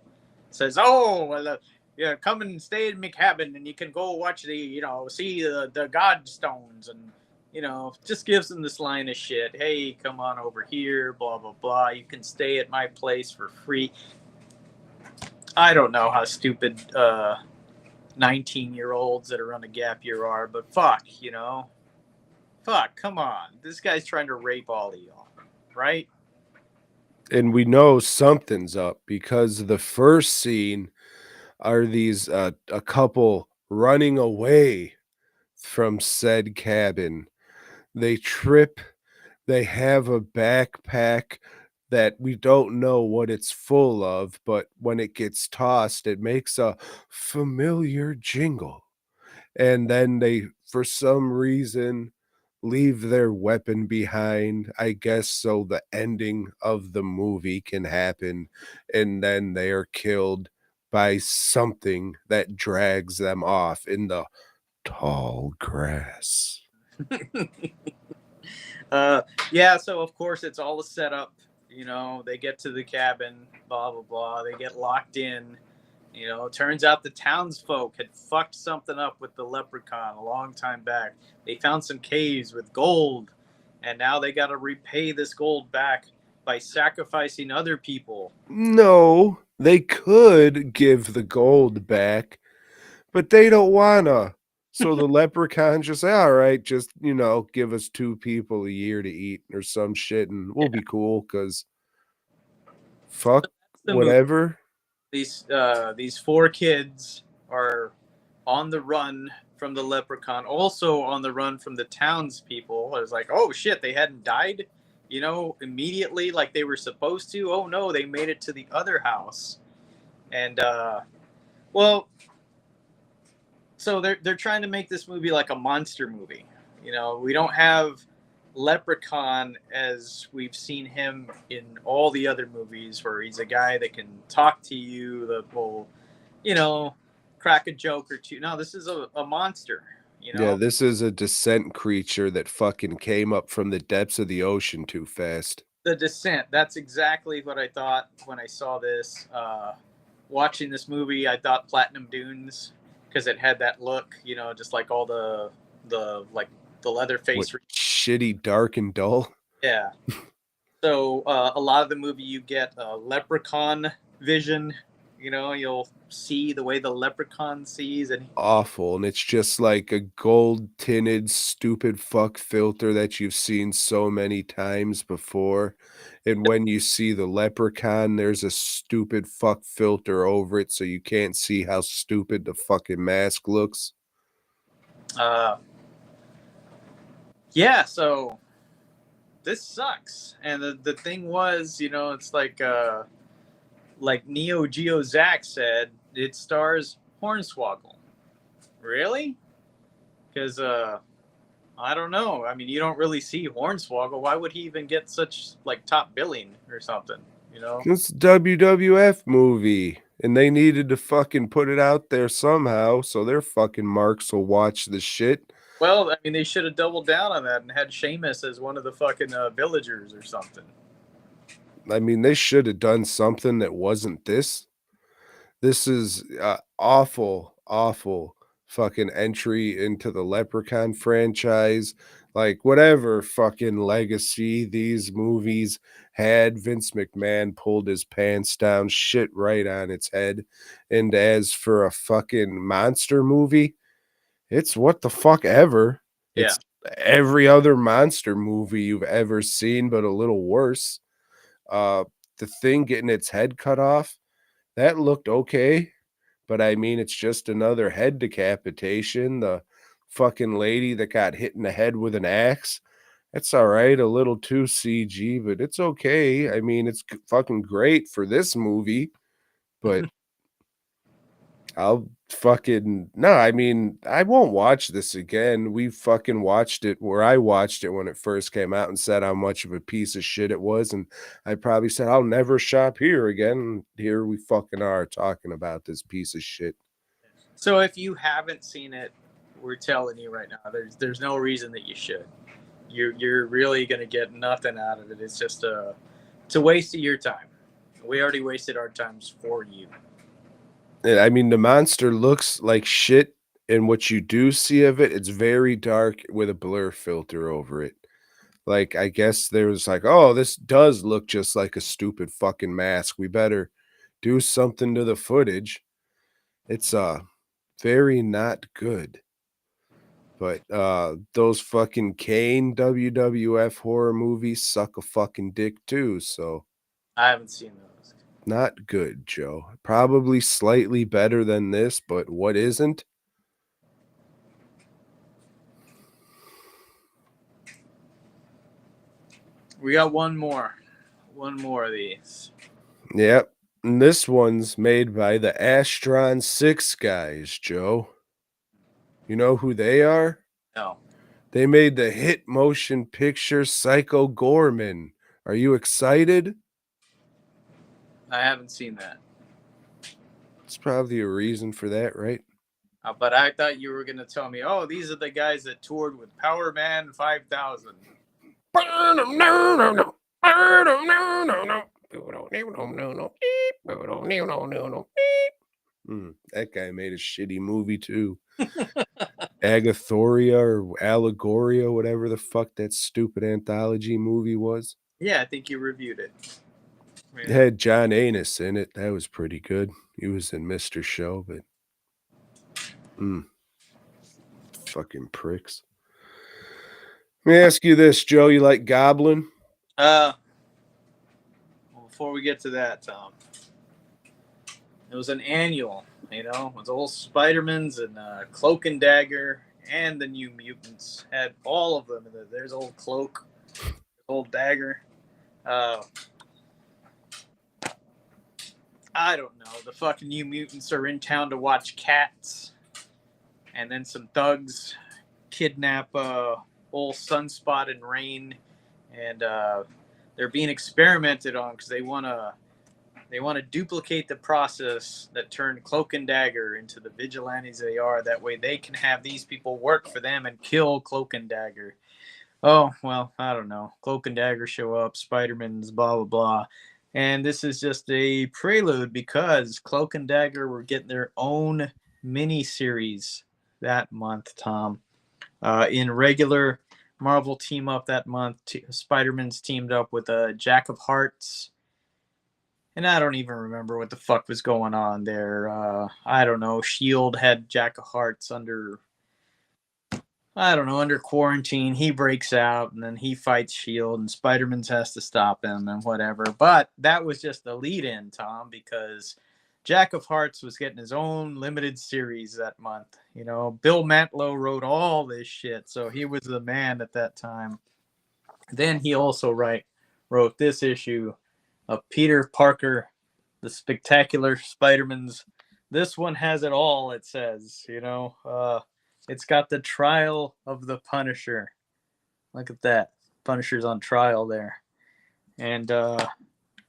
says, oh, well, yeah, come and stay in my cabin, and you can go watch see the godstones, and just gives them this line of shit. Hey, come on over here, blah, blah, blah. You can stay at my place for free. I don't know how stupid 19-year-olds that are on a gap year are, but fuck, Fuck, come on. This guy's trying to rape all of y'all, right? And we know something's up because the first scene are these a couple running away from said cabin. They trip. They have a backpack that we don't know what it's full of, but when it gets tossed, it makes a familiar jingle. And then they, for some reason, leave their weapon behind, I guess, so the ending of the movie can happen. And then they are killed by something that drags them off in the tall grass. Yeah, so of course it's all a setup. They get to the cabin, blah, blah, blah. They get locked in. Turns out the townsfolk had fucked something up with the leprechaun a long time back. They found some caves with gold, and now they got to repay this gold back by sacrificing other people. No, they could give the gold back, but they don't wanna. So the leprechaun just say, all right, just, give us 2 people a year to eat or some shit and we'll be cool because fuck The movie. whatever. These 4 kids are on the run from the leprechaun, also on the run from the townspeople. I was like, oh shit, they hadn't died, immediately like they were supposed to. Oh no, they made it to the other house. And well, so they're trying to make this movie like a monster movie. We don't have Leprechaun as we've seen him in all the other movies, where he's a guy that can talk to you, that will, crack a joke or two. No, this is a monster. Yeah, this is a descent creature that fucking came up from the depths of the ocean too fast. The Descent. That's exactly what I thought when I saw this. Watching this movie, I thought Platinum Dunes, because it had that look, just like all the leather face. What, shitty, dark, and dull. Yeah. So a lot of the movie, you get a leprechaun vision. You'll see the way the leprechaun sees, and Awful, and it's just like a gold tinted stupid fuck filter that you've seen so many times before. And when you see the leprechaun, there's a stupid fuck filter over it so you can't see how stupid the fucking mask looks. Yeah, so this sucks. And the thing was, it's like Neo Geo Zach said, it stars Hornswoggle. Really? Because I don't know. I mean, you don't really see Hornswoggle. Why would he even get such like top billing or something? It's a WWF movie, and they needed to fucking put it out there somehow, so their fucking marks will watch the shit. Well, I mean, they should have doubled down on that and had Sheamus as one of the fucking villagers or something. I mean, they should have done something that wasn't this. This is awful, awful fucking entry into the Leprechaun franchise. Like, whatever fucking legacy these movies had, Vince McMahon pulled his pants down, shit right on its head. And as for a fucking monster movie, it's what the fuck ever. Yeah. It's every other monster movie you've ever seen, but a little worse. The Thing getting its head cut off, that looked okay, but I mean, it's just another head decapitation. The fucking lady that got hit in the head with an axe, it's all right, a little too CG, but it's okay. I mean, it's fucking great for this movie, but I'll fucking no, I mean, I won't watch this again. We fucking watched it where I watched it when it first came out and said how much of a piece of shit it was, and I probably said I'll never shop here again. And here we fucking are talking about this piece of shit. So if you haven't seen it, we're telling you right now, there's no reason that you should. You're really gonna get nothing out of it. It's just a waste of your time. We already wasted our times for you. I mean, the monster looks like shit, and what you do see of it, it's very dark with a blur filter over it. Like, I guess there was like, oh, this does look just like a stupid fucking mask. We better do something to the footage. It's very not good. But those fucking Kane WWF horror movies suck a fucking dick too, so I haven't seen those. not good, Joe. Probably slightly better than this, but what isn't? We got one more of these. Yep. And this one's made by the Astron 6 guys, Joe. You know who they are? No. They made the hit motion picture Psycho Gorman. Are you excited? I haven't seen that. It's probably a reason for that, right? But I thought you were going to tell me, oh, these are the guys that toured with Power Man 5000. That guy made a shitty movie too. Agathoria or Allegoria, whatever the fuck that stupid anthology movie was. Yeah, I think you reviewed it. It had John Anus in it. That was pretty good. He was in Mr. Show, but Fucking pricks. Let me ask you this, Joe. You like Goblin? Well, before we get to that, Tom, it was an annual, it was old Spider-Man's and Cloak and Dagger and the New Mutants. Had all of them. There's old Cloak, old Dagger. I don't know. The fucking New Mutants are in town to watch cats. And then some thugs kidnap old Sunspot and Rain. And they're being experimented on because they want to duplicate the process that turned Cloak and Dagger into the vigilantes they are. That way they can have these people work for them and kill Cloak and Dagger. Oh, well, I don't know. Cloak and Dagger show up, Spider-Man's blah, blah, blah. And this is just a prelude because Cloak and Dagger were getting their own mini-series that month, Tom. In regular Marvel team-up that month, Spider-Man's teamed up with Jack of Hearts. And I don't even remember what the fuck was going on there. I don't know. S.H.I.E.L.D. had Jack of Hearts under quarantine. He breaks out, and then he fights S.H.I.E.L.D., and Spider-Man has to stop him and whatever. But that was just a lead-in, Tom, because Jack of Hearts was getting his own limited series that month. Bill Mantlo wrote all this shit, so he was the man at that time. Then he also wrote this issue of Peter Parker, the Spectacular Spider-Man's. This one has it all, it says, it's got the trial of the Punisher. Look at that. Punisher's on trial there. And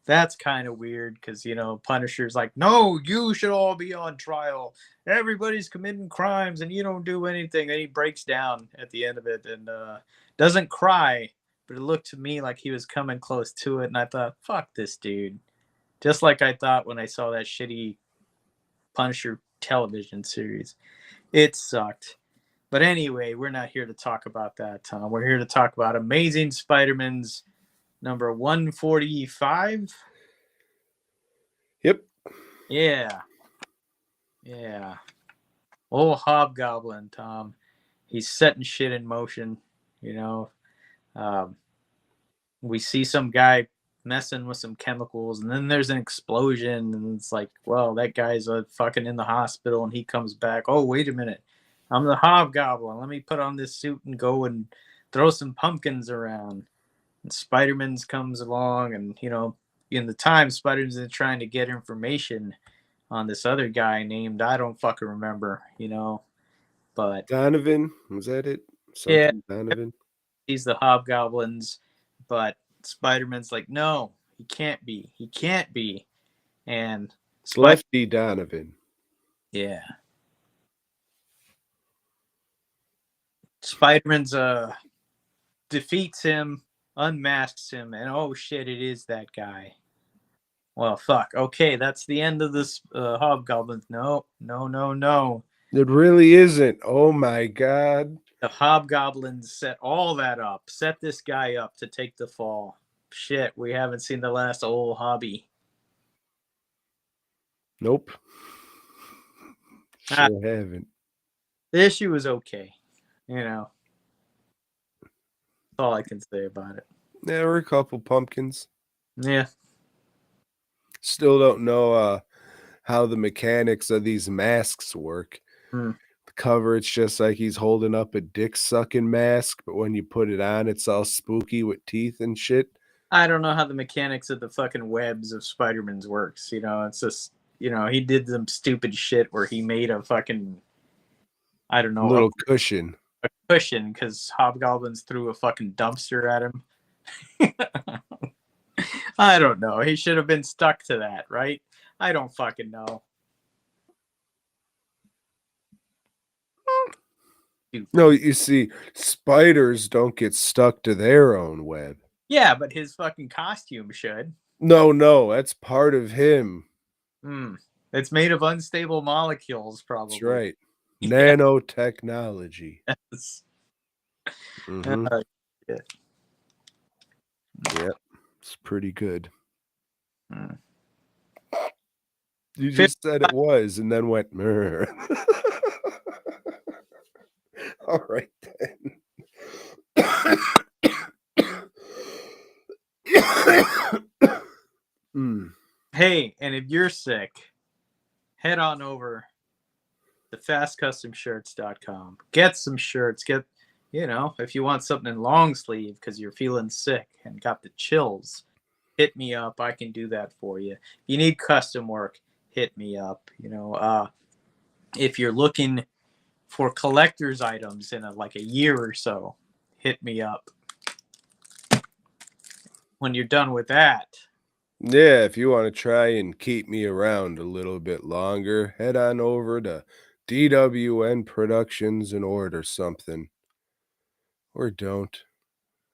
that's kind of weird because, Punisher's like, no, you should all be on trial. Everybody's committing crimes and you don't do anything. And he breaks down at the end of it and doesn't cry. But it looked to me like he was coming close to it. And I thought, fuck this dude. Just like I thought when I saw that shitty Punisher television series. It sucked. But anyway, we're not here to talk about that, Tom. We're here to talk about Amazing Spider-Man's number 145. Yep. Yeah. Old Hobgoblin, Tom. He's setting shit in motion, we see some guy messing with some chemicals, and then there's an explosion, and it's like, well, that guy's fucking in the hospital, and he comes back. Oh, wait a minute. I'm the Hobgoblin. Let me put on this suit and go and throw some pumpkins around. And Spider-Man's comes along, and, in the time, Spider-Man's trying to get information on this other guy named, I don't fucking remember, but... Donovan? Was that it? Yeah. Donovan? He's the Hobgoblins, but Spider-Man's like, no, he can't be. And Lefty Donovan. Yeah. Spider-Man's defeats him, unmasks him, and oh shit, it is that guy. Well, fuck. Okay, that's the end of this Hobgoblins. No. It really isn't. Oh my god. The Hobgoblins set all that up. Set this guy up to take the fall. Shit, we haven't seen the last old Hobby. Nope. Sure haven't. The issue was okay. That's all I can say about it. There were a couple pumpkins. Yeah. Still don't know how the mechanics of these masks work. The cover, it's just like he's holding up a dick-sucking mask, but when you put it on, it's all spooky with teeth and shit. I don't know how the mechanics of the fucking webs of Spider-Man's works. It's just, he did some stupid shit where he made a fucking, I don't know. Little cushion. A cushion because Hobgoblins threw a fucking dumpster at him. I don't know. He should have been stuck to that, right? I don't fucking know. No, you see, spiders don't get stuck to their own web. Yeah, but his fucking costume should. No, that's part of him. It's made of unstable molecules, probably. That's right. Nanotechnology. Yes. Yeah. Yep. It's pretty good. You just said it was and then went, All right then. Hey, and if you're sick, head on over to fastcustomshirts.com. Get some shirts. Get, if you want something in long sleeve because you're feeling sick and got the chills, hit me up. I can do that for you. If you need custom work, hit me up. If you're looking for collector's items in a year or so, hit me up. When you're done with that, Yeah, if you want to try and keep me around a little bit longer, head on over to DWN Productions and order something. Or don't.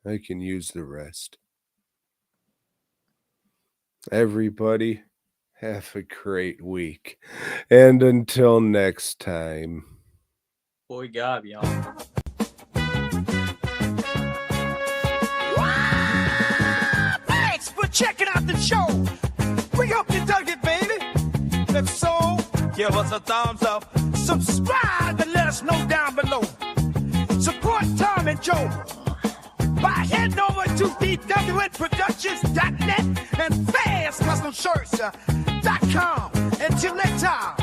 I can use the rest. Everybody, have a great week. And until next time. BOYGOB, y'all. Thanks for checking out the show. We hope you dug it, baby. If so, give us a thumbs up. Subscribe and let us know down below. Support Tom and Joe by heading over to DWNProductions.net and FastCustomShirts.com. Until next time.